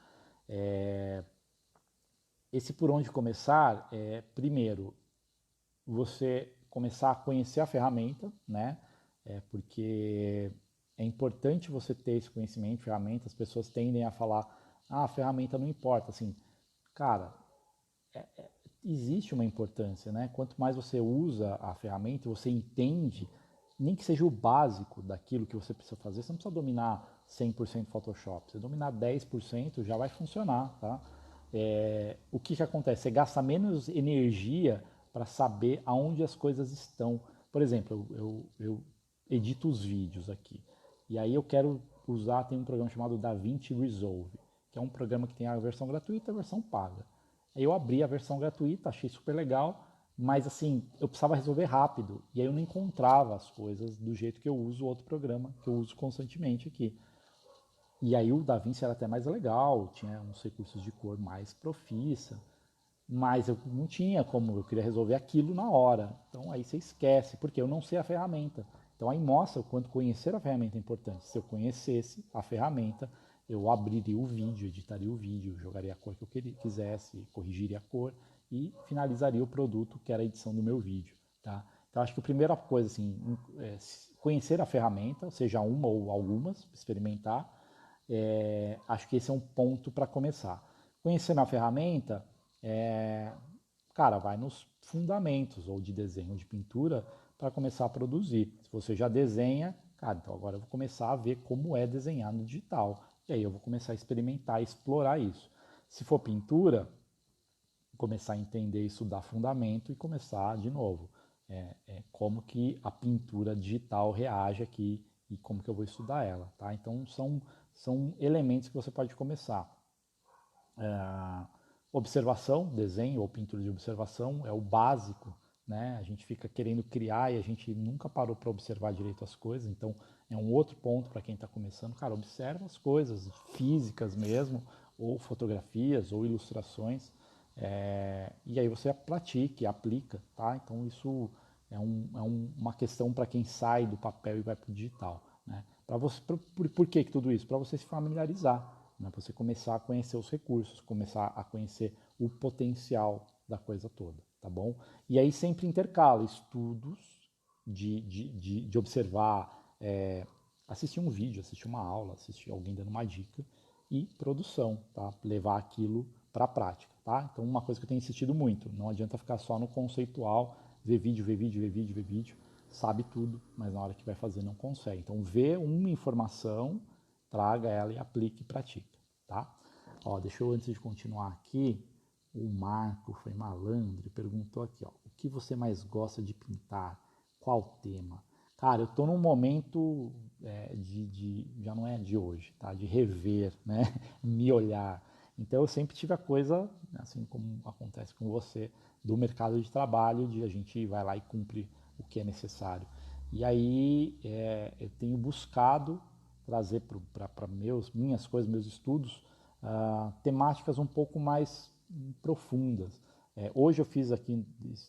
Esse por onde começar primeiro, você começar a conhecer a ferramenta, né? Porque é importante você ter esse conhecimento de ferramenta. As pessoas tendem a falar, a ferramenta não importa. Assim, cara, existe uma importância, né? Quanto mais você usa a ferramenta, você entende, nem que seja o básico daquilo que você precisa fazer, você não precisa dominar 100% Photoshop. Você dominar 10% já vai funcionar, tá? O que acontece? Você gasta menos energia para saber aonde as coisas estão. Por exemplo, eu edito os vídeos aqui. E aí eu quero usar, tem um programa chamado DaVinci Resolve, que é um programa que tem a versão gratuita e a versão paga. Aí eu abri a versão gratuita, achei super legal, mas assim, eu precisava resolver rápido. E aí eu não encontrava as coisas do jeito que eu uso o outro programa, que eu uso constantemente aqui. E aí o DaVinci era até mais legal, tinha uns recursos de cor mais profissa, mas eu não tinha como, eu queria resolver aquilo na hora. Então aí você esquece, porque eu não sei a ferramenta. Então aí mostra o quanto conhecer a ferramenta é importante. Se eu conhecesse a ferramenta, eu abriria o vídeo, editaria o vídeo, jogaria a cor que eu quisesse, corrigiria a cor e finalizaria o produto, que era a edição do meu vídeo. Tá? Então acho que a primeira coisa, assim, é conhecer a ferramenta, seja uma ou algumas, experimentar. Acho que esse é um ponto para começar. Conhecendo a ferramenta, cara, vai nos fundamentos ou de desenho ou de pintura para começar a produzir. Se você já desenha, cara, então agora eu vou começar a ver como é desenhar no digital. E aí eu vou começar a experimentar, explorar isso. Se for pintura, começar a entender, estudar fundamento e começar de novo. Como que a pintura digital reage aqui e como que eu vou estudar ela, tá? Então são elementos que você pode começar. Observação, desenho ou pintura de observação é o básico, né? A gente fica querendo criar e a gente nunca parou para observar direito as coisas, então é um outro ponto para quem está começando. Cara, observa as coisas físicas mesmo, ou fotografias, ou ilustrações, e aí você pratica e aplica, tá? Então isso uma questão para quem sai do papel e vai para o digital, né? Por que tudo isso? Para você se familiarizar, né? Você começar a conhecer os recursos, começar a conhecer o potencial da coisa toda, tá bom? E aí sempre intercala estudos de observar, assistir um vídeo, assistir uma aula, assistir alguém dando uma dica e produção, tá? Levar aquilo para a prática, tá? Então uma coisa que eu tenho insistido muito, não adianta ficar só no conceitual, ver vídeo, ver vídeo, ver vídeo, ver vídeo, sabe tudo, mas na hora que vai fazer não consegue. Então vê uma informação, traga ela e aplique e pratique, tá? Ó, deixa eu, antes de continuar aqui, o Marco foi malandro e perguntou aqui, ó, o que você mais gosta de pintar? Qual tema? Cara, eu tô num momento já não é de hoje, tá? De rever, né? Me olhar. Então eu sempre tive a coisa, assim como acontece com você, do mercado de trabalho, de a gente vai lá e cumpre o que é necessário. E aí eu tenho buscado trazer para minhas coisas, meus estudos, temáticas um pouco mais profundas. Hoje eu fiz aqui,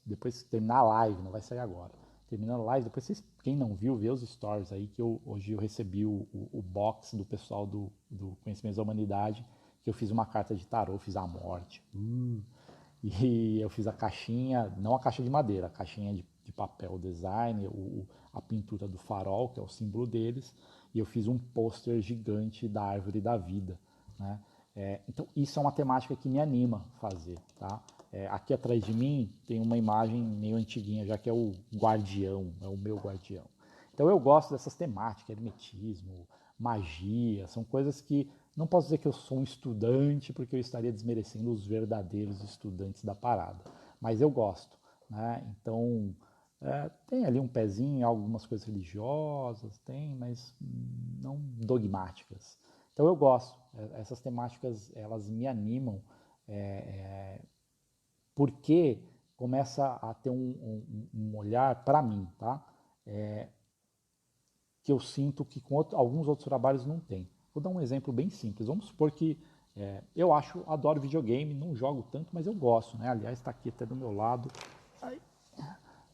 depois que terminar a live, não vai sair agora, terminando a live, depois vocês, quem não viu, vê os stories aí, que hoje eu recebi o box do pessoal do Conhecimentos da Humanidade, que eu fiz uma carta de tarô, fiz a morte. E eu fiz a caixinha, não a caixa de madeira, a caixinha de papel design, a pintura do farol, que é o símbolo deles, e eu fiz um pôster gigante da árvore da vida, né? Então isso é uma temática que me anima a fazer, tá? Aqui atrás de mim tem uma imagem meio antiguinha, já que é o guardião, é o meu guardião. Então eu gosto dessas temáticas, hermetismo, magia, são coisas que não posso dizer que eu sou um estudante, porque eu estaria desmerecendo os verdadeiros estudantes da parada, mas eu gosto, né? Então tem ali um pezinho em algumas coisas religiosas, tem, mas não dogmáticas. Então eu gosto, essas temáticas elas me animam, porque começa a ter um olhar para mim, tá? Que eu sinto que com alguns outros trabalhos não tem. Vou dar um exemplo bem simples. Vamos supor que eu adoro videogame, não jogo tanto, mas eu gosto, né? Aliás, está aqui até do meu lado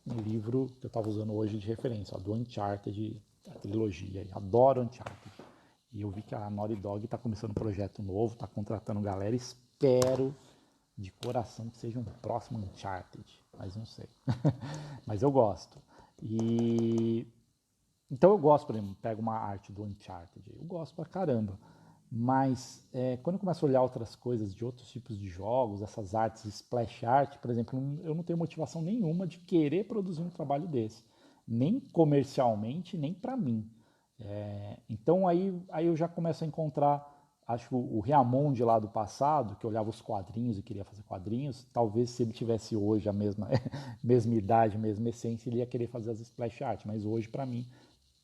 um livro que eu estava usando hoje de referência, ó, do Uncharted, a trilogia. Adoro Uncharted. E eu vi que a Naughty Dog está começando um projeto novo, está contratando galera. Espero de coração que seja um próximo Uncharted, mas não sei. Mas eu gosto. Então eu gosto, por exemplo, pego uma arte do Uncharted, eu gosto pra caramba. Mas quando eu começo a olhar outras coisas de outros tipos de jogos, essas artes splash art, por exemplo, eu não tenho motivação nenhuma de querer produzir um trabalho desse. Nem comercialmente, nem para mim. Então aí eu já começo a encontrar, acho que o Reamonde lá do passado, que olhava os quadrinhos e queria fazer quadrinhos, talvez se ele tivesse hoje a mesma, mesma idade, mesma essência, ele ia querer fazer as splash art, mas hoje para mim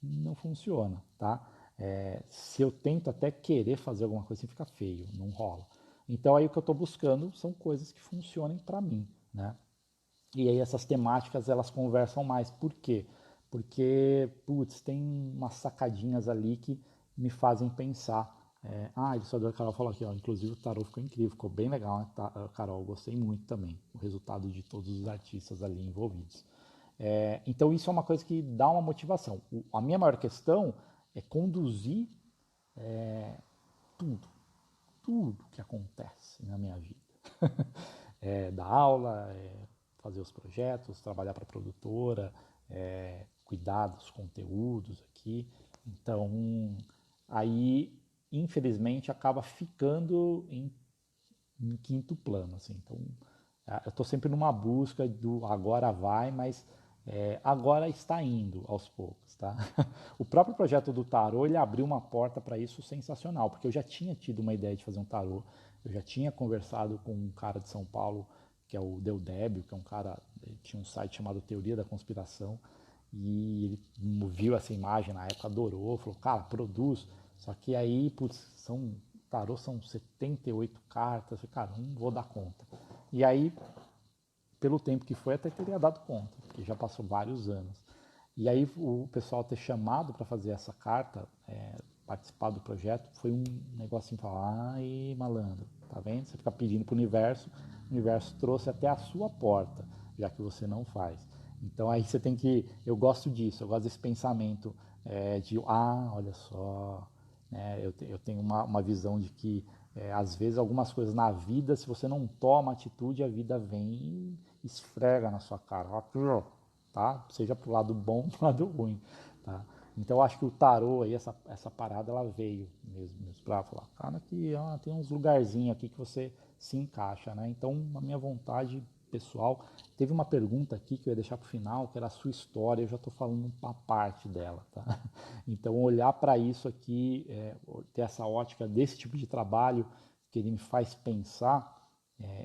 não funciona, tá? Se eu tento até querer fazer alguma coisa assim, fica feio, não rola. Então aí o que eu estou buscando são coisas que funcionem para mim, né? E aí essas temáticas elas conversam mais. Por quê? Porque, putz, tem umas sacadinhas ali que me fazem pensar A ilustradora Carol falou aqui, ó, inclusive o tarô ficou incrível, ficou bem legal, né? Carol, gostei muito também, o resultado de todos os artistas ali envolvidos. Então isso é uma coisa que dá uma motivação. A minha maior questão é conduzir tudo, tudo que acontece na minha vida. Dar aula, fazer os projetos, trabalhar para a produtora, cuidar dos conteúdos aqui. Então, aí, infelizmente, acaba ficando em quinto plano. Assim. Então, eu estou sempre numa busca do agora vai, mas agora está indo aos poucos. Tá? O próprio projeto do tarô, ele abriu uma porta para isso sensacional, porque eu já tinha tido uma ideia de fazer um tarô, eu já tinha conversado com um cara de São Paulo, que é o Deudébio, que é um cara, ele tinha um site chamado Teoria da Conspiração, e ele viu essa imagem na época, adorou, falou, cara, produz. Só que aí, putz, tarô são 78 cartas, eu falei, cara, não vou dar conta. E aí, pelo tempo que foi, até teria dado conta, porque já passou vários anos. E aí o pessoal ter chamado para fazer essa carta, participar do projeto, foi um negocinho de falar, ai malandro, tá vendo? Você fica pedindo para o universo trouxe até a sua porta, já que você não faz. Então aí você tem que, eu gosto disso, eu gosto desse pensamento olha só, né? Eu tenho uma visão de que às vezes algumas coisas na vida, se você não toma atitude, a vida vem e esfrega na sua cara, tá? Seja pro lado bom ou pro lado ruim, tá? Então eu acho que o tarô aí, essa parada, ela veio mesmo para falar, cara, aqui tem uns lugarzinhos aqui que você se encaixa, né? Então a minha vontade pessoal, teve uma pergunta aqui que eu ia deixar para o final, que era a sua história, eu já estou falando uma parte dela, tá? Então olhar para isso aqui, ter essa ótica desse tipo de trabalho que ele me faz pensar,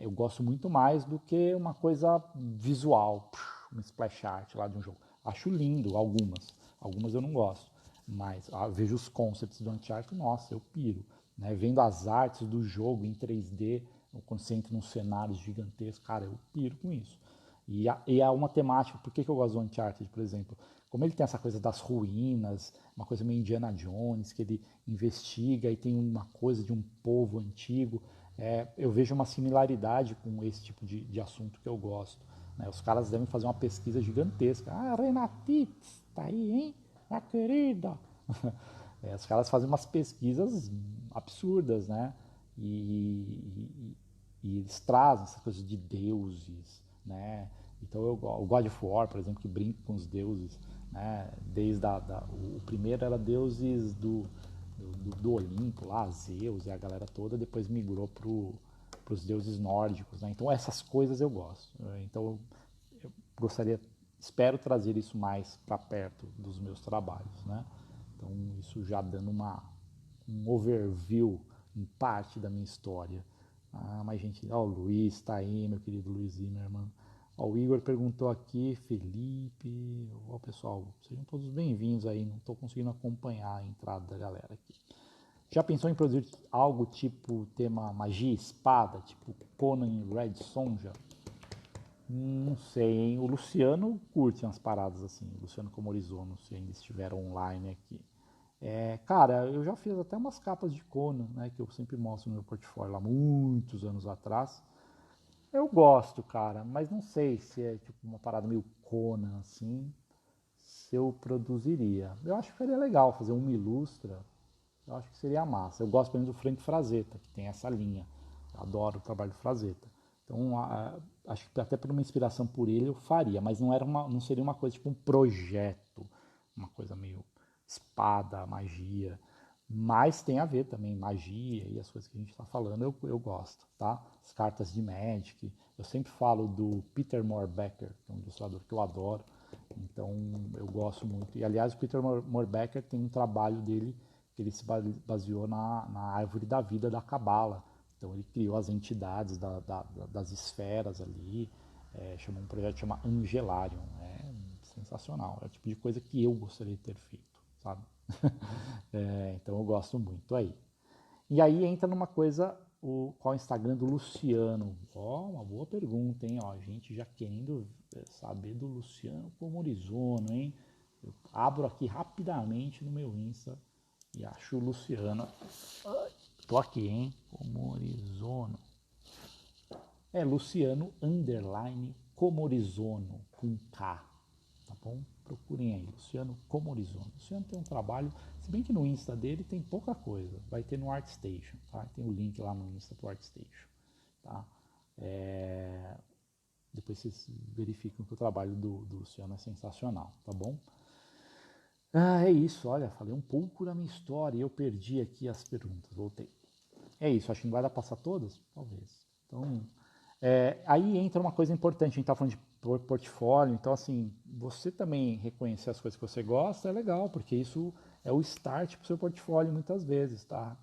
eu gosto muito mais do que uma coisa visual, uma splash art lá de um jogo. Acho lindo algumas eu não gosto, mas vejo os concepts do Uncharted, nossa, eu piro. Né? Vendo as artes do jogo em 3D, quando você entra num cenário gigantesco, cara, eu piro com isso. E há uma temática, por que eu gosto do Uncharted, por exemplo? Como ele tem essa coisa das ruínas, uma coisa meio Indiana Jones, que ele investiga e tem uma coisa de um povo antigo, eu vejo uma similaridade com esse tipo de assunto que eu gosto. Né? Os caras devem fazer uma pesquisa gigantesca. Ah, Renatix, tá aí, hein? A querida. Os caras fazem umas pesquisas absurdas, né? E eles trazem essas coisas de deuses, né? Então o God of War, por exemplo, que brinca com os deuses, né? Desde o primeiro era deuses do Olimpo, lá, Zeus e a galera toda, depois migrou para os deuses nórdicos, né? Então essas coisas eu gosto. Então eu gostaria, espero trazer isso mais para perto dos meus trabalhos, né? Então isso já dando um overview em parte da minha história. Mas gente, o Luiz tá aí, meu querido Luiz Zimmermann. O Igor perguntou aqui, Felipe, pessoal, sejam todos bem-vindos aí, não estou conseguindo acompanhar a entrada da galera aqui. Já pensou em produzir algo tipo tema magia e espada, tipo Conan e Red Sonja? Não sei, hein? O Luciano curte umas paradas assim, o Luciano Comorizono, se ainda estiver online aqui. Cara, eu já fiz até umas capas de Conan, né, que eu sempre mostro no meu portfólio lá muitos anos atrás. Eu gosto, cara, mas não sei se é tipo uma parada meio Conan assim, se eu produziria. Eu acho que seria legal fazer uma ilustra, eu acho que seria massa. Eu gosto, pelo menos, do Frank Frazetta, que tem essa linha. Eu adoro o trabalho do Frazetta. Então, acho que até por uma inspiração por ele eu faria, mas não seria uma coisa tipo um projeto, uma coisa meio espada, magia. Mas tem a ver também, magia e as coisas que a gente está falando, eu gosto, tá? As cartas de Magic. Eu sempre falo do Peter Moore-Becker, que é um ilustrador que eu adoro. Então, eu gosto muito. E, aliás, o Peter Moore-Becker tem um trabalho dele que ele se baseou na árvore da vida da Cabala. Então ele criou as entidades das esferas ali, chamou um projeto que chama Angelarium. É sensacional, é o tipo de coisa que eu gostaria de ter feito, sabe? Então eu gosto muito aí. E aí entra numa coisa, qual é o Instagram do Luciano? Uma boa pergunta, hein? A gente já querendo saber do Luciano Comorizono, hein? Eu abro aqui rapidamente no meu Insta e acho o Luciano. Tô aqui, hein? Comorizono. É Luciano underline Comorizono com K, tá bom? Procurem aí, Luciano Comorizono. O Luciano tem um trabalho, se bem que no Insta dele tem pouca coisa, vai ter no ArtStation, tá? Tem o link lá no Insta pro ArtStation, tá? Depois vocês verificam que o trabalho do Luciano é sensacional, tá bom? É isso, olha, falei um pouco da minha história e eu perdi aqui as perguntas, voltei. É isso, acho que não vai dar pra passar todas? Talvez. Então, aí entra uma coisa importante, a gente está falando de portfólio, então assim, você também reconhecer as coisas que você gosta é legal, porque isso é o start para o seu portfólio muitas vezes, tá?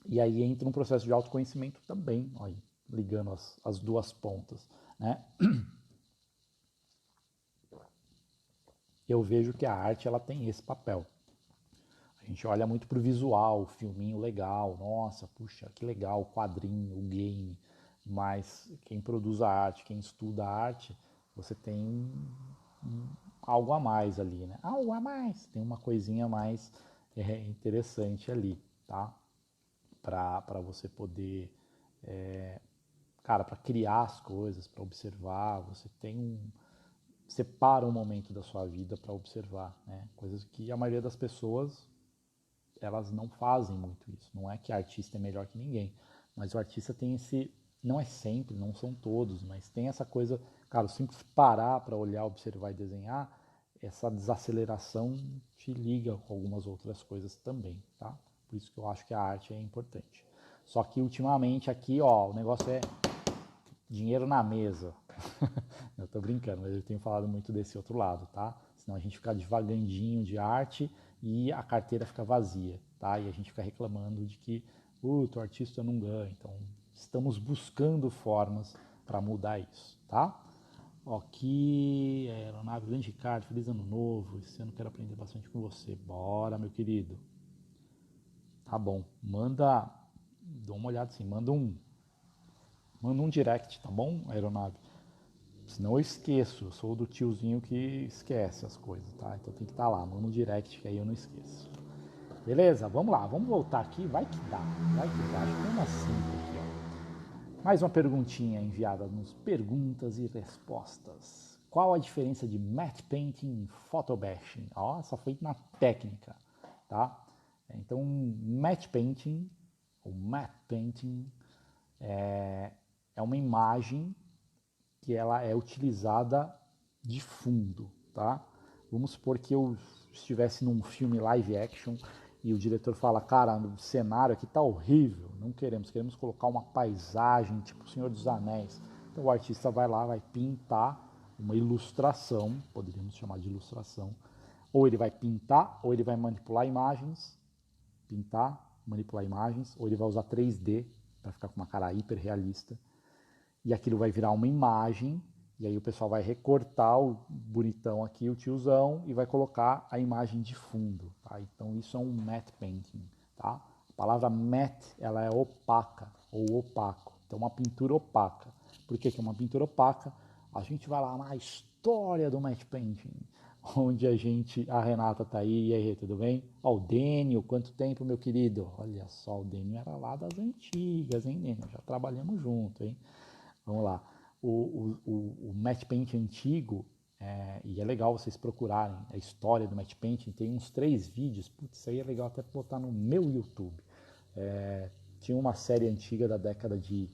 E aí entra um processo de autoconhecimento também, ó, ligando as duas pontas, né? Eu vejo que a arte ela tem esse papel. A gente olha muito pro visual, o filminho legal, nossa, puxa, que legal, o quadrinho, o game, mas quem produz a arte, quem estuda a arte, você tem algo a mais ali, né? Algo a mais, tem uma coisinha mais interessante ali, tá? Para você poder, cara, para criar as coisas, para observar, você tem separa um momento da sua vida para observar, né? Coisas que a maioria das pessoas elas não fazem muito isso. Não é que a artista é melhor que ninguém, mas o artista tem esse, não é sempre, não são todos, mas tem essa coisa, cara, simples parar para olhar, observar e desenhar, essa desaceleração te liga com algumas outras coisas também, tá? Por isso que eu acho que a arte é importante. Só que ultimamente aqui, ó, o negócio é dinheiro na mesa. Eu tô brincando, mas eu tenho falado muito desse outro lado, tá? Senão a gente fica devagandinho de arte e a carteira fica vazia, tá? E a gente fica reclamando de que o artista não ganha. Então, estamos buscando formas para mudar isso, tá? Ok, aeronave, grande Ricardo, feliz ano novo. Esse ano quero aprender bastante com você. Bora, meu querido. Tá bom, manda, dá uma olhada assim, manda um direct, tá bom, aeronave? Senão eu esqueço, eu sou do tiozinho que esquece as coisas, tá? Então tem que estar lá, manda um direct que aí eu não esqueço. Beleza? Vamos lá, vamos voltar aqui, vai que dá, acho que tem umas 5 aqui, ó. Mais uma perguntinha enviada nos perguntas e respostas. Qual a diferença de matte painting e photobashing? Ó, essa foi na técnica, tá? Então, matte painting, ou matte painting, é uma imagem que ela é utilizada de fundo, tá? Vamos supor que eu estivesse num filme live action e o diretor fala, cara, o cenário aqui tá horrível, não queremos colocar uma paisagem tipo o Senhor dos Anéis. Então o artista vai lá, vai pintar uma ilustração, poderíamos chamar de ilustração, ou ele vai pintar, ou ele vai manipular imagens, ou ele vai usar 3D para ficar com uma cara hiper realista e aquilo vai virar uma imagem, e aí o pessoal vai recortar o bonitão aqui, o tiozão, e vai colocar a imagem de fundo, tá? Então isso é um matte painting, tá? A palavra matte, ela é opaca, ou opaco, então uma pintura opaca. Por que é uma pintura opaca? A gente vai lá na história do matte painting, onde a Renata tá aí, e aí, tudo bem? Ó, o Dênio, quanto tempo, meu querido? Olha só, o Dênio era lá das antigas, hein, Dênio? Já trabalhamos junto, hein? Vamos lá. O matte paint antigo, e é legal vocês procurarem a história do matte painting, tem uns 3 vídeos, putz, isso aí é legal até botar no meu YouTube. Tinha uma série antiga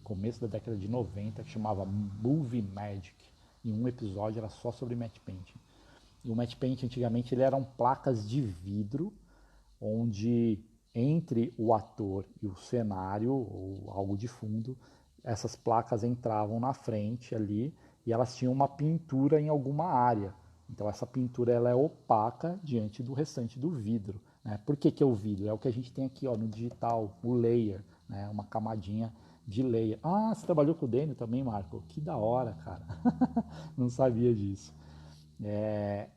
começo da década de 90 que chamava Movie Magic, e um episódio era só sobre matte painting. E o matte painting antigamente ele eram placas de vidro, onde entre o ator e o cenário, ou algo de fundo, essas placas entravam na frente ali e elas tinham uma pintura em alguma área. Então essa pintura ela é opaca diante do restante do vidro. Né? Por que é o vidro? É o que a gente tem aqui ó, no digital, o layer, né? Uma camadinha de layer. Ah, você trabalhou com o Dênio também, Marco? Que da hora, cara. Não sabia disso.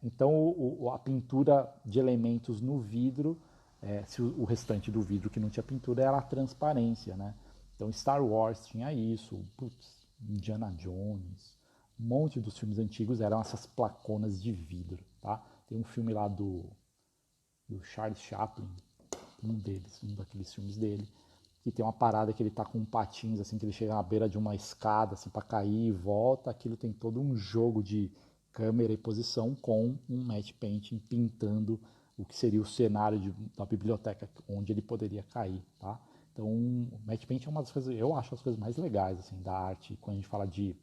Então a pintura de elementos no vidro, se o restante do vidro que não tinha pintura era a transparência, né? Então Star Wars tinha isso, putz, Indiana Jones, um monte dos filmes antigos eram essas placonas de vidro, tá? Tem um filme lá do Charles Chaplin, um daqueles filmes dele, que tem uma parada que ele tá com patins, assim, que ele chega na beira de uma escada, assim, para cair e volta. Aquilo tem todo um jogo de câmera e posição com um matte painting pintando o que seria o cenário da biblioteca onde ele poderia cair, tá? Então, o matte painting é uma das coisas, eu acho as coisas mais legais, assim, da arte, quando a gente fala de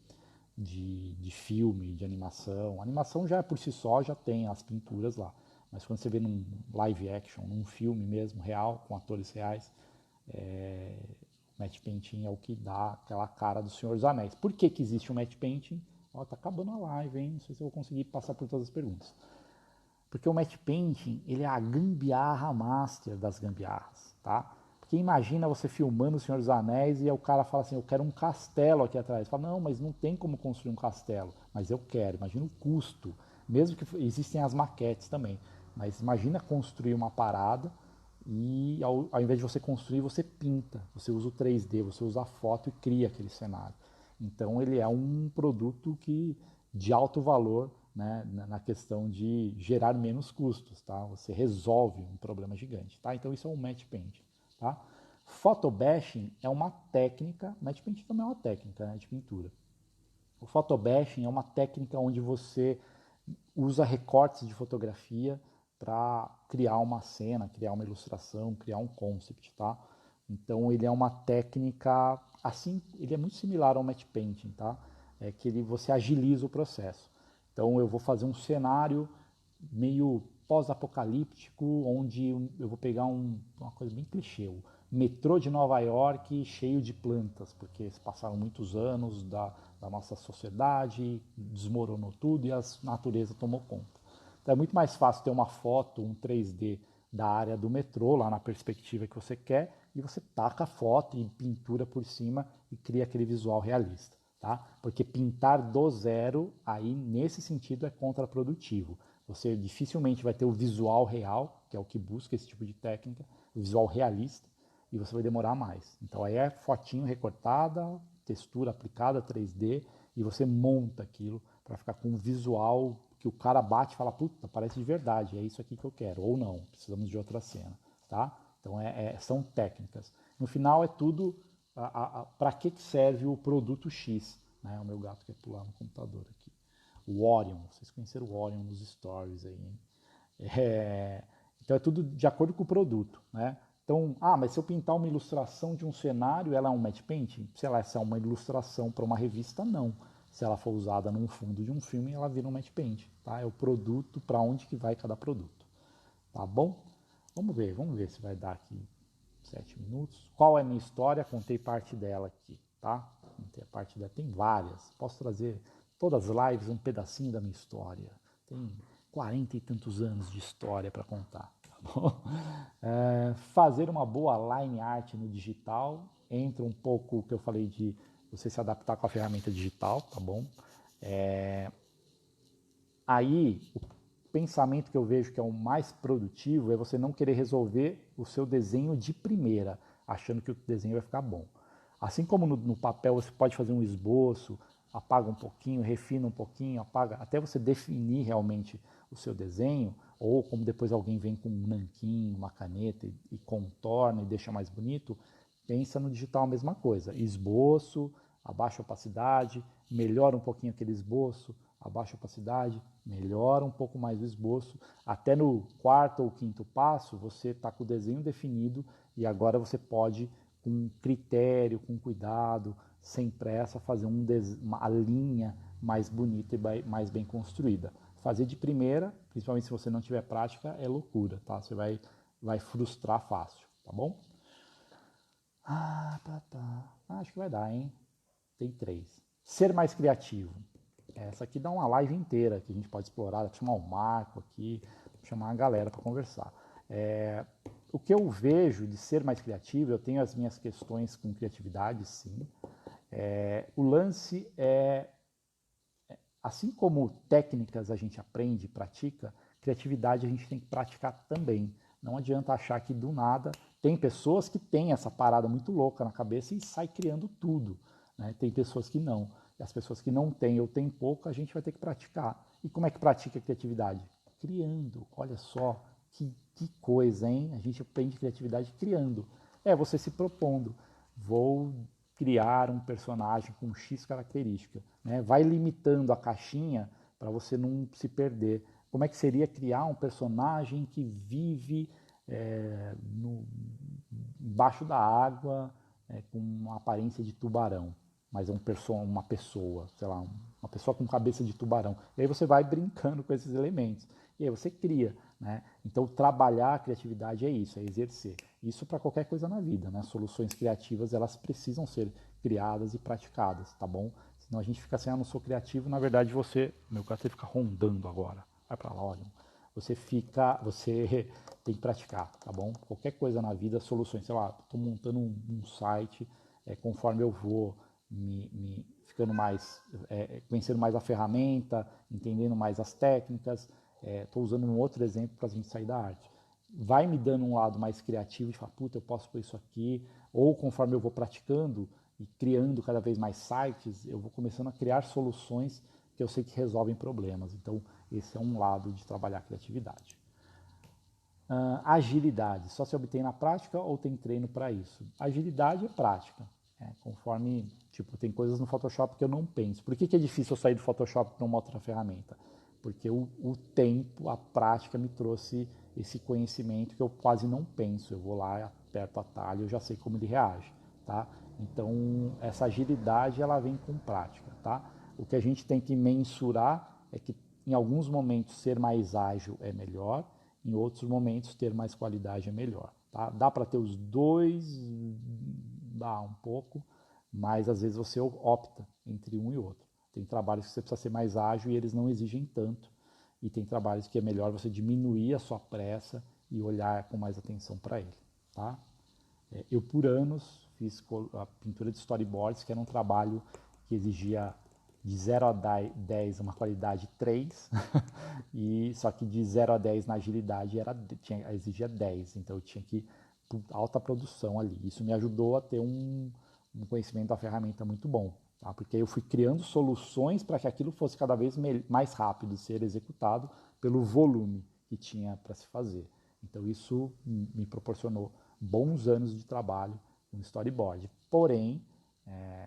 filme, de animação. A animação já por si só já tem as pinturas lá, mas quando você vê num live action, num filme mesmo, real, com atores reais, o matte painting é o que dá aquela cara do Senhor dos Anéis. Por que que existe o matte painting? Ó, tá acabando a live, hein? Não sei se eu vou conseguir passar por todas as perguntas. Porque o matte painting, ele é a gambiarra master das gambiarras, tá? Porque imagina você filmando o Senhor dos Anéis e aí o cara fala assim, eu quero um castelo aqui atrás. Fala, não, mas não tem como construir um castelo. Mas eu quero, imagina o custo. Mesmo que existem as maquetes também. Mas imagina construir uma parada e ao invés de você construir, você pinta. Você usa o 3D, você usa a foto e cria aquele cenário. Então ele é um produto de alto valor, né, na questão de gerar menos custos, tá? Você resolve um problema gigante, tá? Então isso é um matte painting, tá? Photobashing é uma técnica, matte painting também é uma técnica, né, de pintura. O photobashing é uma técnica onde você usa recortes de fotografia para criar uma cena, criar uma ilustração, criar um concept, tá? Então ele é uma técnica, assim, ele é muito similar ao matte painting, tá? É que você agiliza o processo. Então eu vou fazer um cenário meio pós-apocalíptico, onde eu vou pegar uma coisa bem clichê, o metrô de Nova York cheio de plantas, porque se passaram muitos anos da nossa sociedade, desmoronou tudo e a natureza tomou conta. Então é muito mais fácil ter uma foto, um 3D da área do metrô, lá na perspectiva que você quer, e você taca a foto e pintura por cima e cria aquele visual realista. Tá? Porque pintar do zero, aí nesse sentido é contraprodutivo. Você dificilmente vai ter o visual real, que é o que busca esse tipo de técnica, o visual realista, e você vai demorar mais. Então aí é fotinho recortada, textura aplicada, 3D, e você monta aquilo para ficar com um visual que o cara bate e fala, puta, parece de verdade, é isso aqui que eu quero, ou não, precisamos de outra cena, tá? Então são técnicas. No final é tudo para que serve o produto X, né? O meu gato quer pular no computador aqui. O Orion, vocês conheceram o Orion nos stories aí, hein? Então é tudo de acordo com o produto, né? Então, mas se eu pintar uma ilustração de um cenário, ela é um matte painting? Se ela é uma ilustração para uma revista, não. Se ela for usada num fundo de um filme, ela vira um matte painting, tá? É o produto, para onde que vai cada produto, tá bom? Vamos ver se vai dar aqui 7 minutos. Qual é a minha história? Contei parte dela aqui, tá? Contei a parte dela, tem várias. Posso trazer todas as lives um pedacinho da minha história. Tem 40 e tantos anos de história para contar, tá bom? Fazer uma boa line art no digital. Entra um pouco o que eu falei de você se adaptar com a ferramenta digital, tá bom? Aí, o pensamento que eu vejo que é o mais produtivo é você não querer resolver o seu desenho de primeira, achando que o desenho vai ficar bom. Assim como no papel você pode fazer um esboço, apaga um pouquinho, refina um pouquinho, apaga, até você definir realmente o seu desenho, ou como depois alguém vem com um nanquim, uma caneta e contorna e deixa mais bonito, pensa no digital a mesma coisa. Esboço, abaixa a opacidade, melhora um pouquinho aquele esboço, abaixa a opacidade, melhora um pouco mais o esboço. Até no quarto ou quinto passo, você está com o desenho definido e agora você pode, com critério, com cuidado, sem pressa, fazer uma linha mais bonita e mais bem construída. Fazer de primeira, principalmente se você não tiver prática, é loucura, tá? Você vai frustrar fácil, tá bom? Acho que vai dar, hein? Tem 3. Ser mais criativo. Essa aqui dá uma live inteira que a gente pode explorar, dá para chamar o Marco aqui, chamar a galera para conversar. O que eu vejo de ser mais criativo, eu tenho as minhas questões com criatividade, sim. O lance assim como técnicas a gente aprende e pratica, criatividade a gente tem que praticar também. Não adianta achar que do nada tem pessoas que têm essa parada muito louca na cabeça e sai criando tudo, né? Tem pessoas que não. E as pessoas que não têm ou têm pouco, a gente vai ter que praticar. E como é que pratica a criatividade? Criando. Olha só que Que coisa, hein? A gente aprende criatividade criando. É você se propondo. Vou criar um personagem com X característica. Né? Vai limitando a caixinha para você não se perder. Como é que seria criar um personagem que vive embaixo da água com uma aparência de tubarão? Mas é uma pessoa, sei lá, uma pessoa com cabeça de tubarão. E aí você vai brincando com esses elementos. E aí você cria, né? Então trabalhar a criatividade é isso, é exercer. Isso para qualquer coisa na vida, né? Soluções criativas, elas precisam ser criadas e praticadas, tá bom? Senão a gente fica assim, não sou criativo, na verdade meu gato fica rondando agora. Vai para lá, olha. Você tem que praticar, tá bom? Qualquer coisa na vida, soluções, sei lá, estou montando um site, conforme eu vou me ficando mais, conhecendo mais a ferramenta, entendendo mais as técnicas. Estou usando um outro exemplo para a gente sair da arte. Vai me dando um lado mais criativo de falar, puta, eu posso pôr isso aqui, ou conforme eu vou praticando e criando cada vez mais sites, eu vou começando a criar soluções que eu sei que resolvem problemas. Então, esse é um lado de trabalhar a criatividade. Agilidade, só se obtém na prática ou tem treino para isso? Agilidade é prática. Conforme, tem coisas no Photoshop que eu não penso. Por que é difícil eu sair do Photoshop para uma outra ferramenta? Porque o tempo, a prática me trouxe esse conhecimento que eu quase não penso. Eu vou lá, aperto o atalho, eu já sei como ele reage, tá? Então, essa agilidade, ela vem com prática, tá? O que a gente tem que mensurar é que, em alguns momentos, ser mais ágil é melhor, em outros momentos, ter mais qualidade é melhor, tá? Dá para ter os dois, dá um pouco, mas às vezes você opta entre um e outro. Tem trabalhos que você precisa ser mais ágil e eles não exigem tanto, e tem trabalhos que é melhor você diminuir a sua pressa e olhar com mais atenção para ele, tá? Eu, por anos, fiz a pintura de storyboards, que era um trabalho que exigia de 0 a 10 uma qualidade 3, e só que de 0 a 10 na agilidade exigia 10, então eu tinha que alta produção ali. Isso me ajudou a ter um conhecimento da ferramenta muito bom, tá? Porque eu fui criando soluções para que aquilo fosse cada vez mais rápido de ser executado pelo volume que tinha para se fazer. Então isso me proporcionou bons anos de trabalho no storyboard. Porém,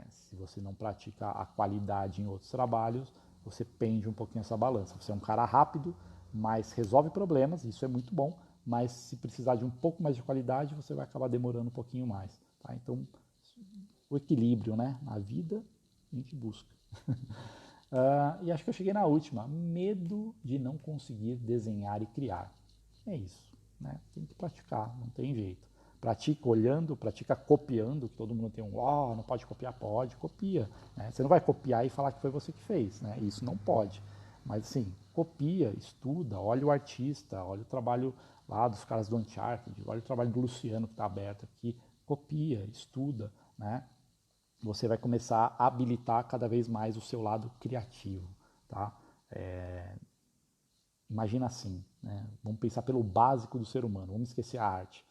se você não pratica a qualidade em outros trabalhos, você pende um pouquinho essa balança. Você é um cara rápido, mas resolve problemas, isso é muito bom, mas se precisar de um pouco mais de qualidade, você vai acabar demorando um pouquinho mais. Tá? Então, o equilíbrio, né? Na vida, a gente busca. E acho que eu cheguei na última. Medo de não conseguir desenhar e criar. É isso, né? Tem que praticar, não tem jeito. Pratica olhando, pratica copiando, que todo mundo tem não pode copiar, pode, copia. Né? Você não vai copiar e falar que foi você que fez, né? Isso não pode. Mas assim, copia, estuda, olha o artista, olha o trabalho lá dos caras do Uncharted, olha o trabalho do Luciano que está aberto aqui, copia, estuda, né? Você vai começar a habilitar cada vez mais o seu lado criativo, tá? Imagina assim, né? Vamos pensar pelo básico do ser humano, vamos esquecer a arte.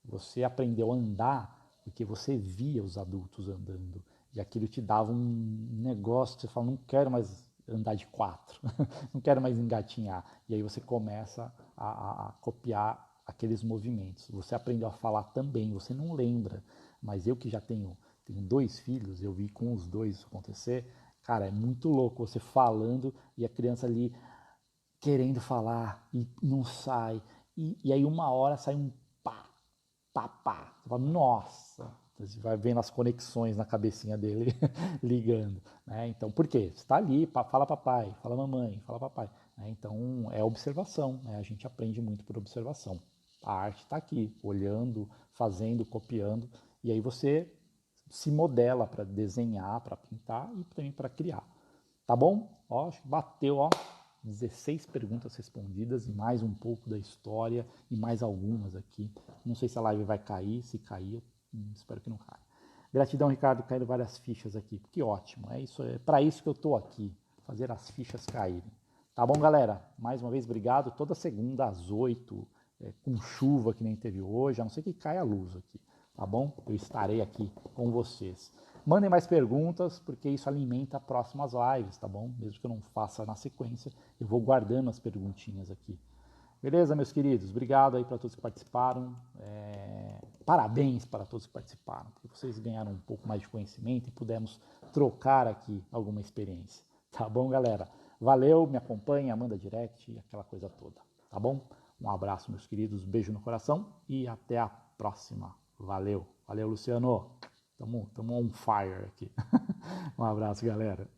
Você aprendeu a andar porque você via os adultos andando e aquilo te dava um negócio que você fala, não quero mais andar de 4, não quero mais engatinhar. E aí você começa a copiar aqueles movimentos. Você aprendeu a falar também, você não lembra, mas eu que já tenho 2 filhos, eu vi com os 2 isso acontecer. Cara, é muito louco você falando e a criança ali querendo falar e não sai. E aí uma hora sai um pá, pá, pá. Você fala, nossa! Você vai vendo as conexões na cabecinha dele ligando. Né? Então, por quê? Você está ali, fala papai, fala mamãe, fala papai. Né? Então, é observação. Né? A gente aprende muito por observação. A arte está aqui, olhando, fazendo, copiando. E aí você se modela para desenhar, para pintar e também para criar. Tá bom? Ó, bateu, ó. 16 perguntas respondidas e mais um pouco da história e mais algumas aqui. Não sei se a live vai cair, se cair, espero que não caia. Gratidão, Ricardo, caíram várias fichas aqui. Que ótimo, é para isso que eu estou aqui, fazer as fichas caírem. Tá bom, galera? Mais uma vez, obrigado. Toda segunda às 8, com chuva que nem teve hoje, a não ser que caia a luz aqui, tá bom? Eu estarei aqui com vocês. Mandem mais perguntas, porque isso alimenta próximas lives, tá bom? Mesmo que eu não faça na sequência, eu vou guardando as perguntinhas aqui. Beleza, meus queridos? Obrigado aí para todos que participaram. Parabéns para todos que participaram, porque vocês ganharam um pouco mais de conhecimento e pudemos trocar aqui alguma experiência. Tá bom, galera? Valeu, me acompanha, manda direct e aquela coisa toda. Tá bom? Um abraço, meus queridos, um beijo no coração e até a próxima. Valeu. Valeu, Luciano. Tamo on fire aqui. Um abraço, galera.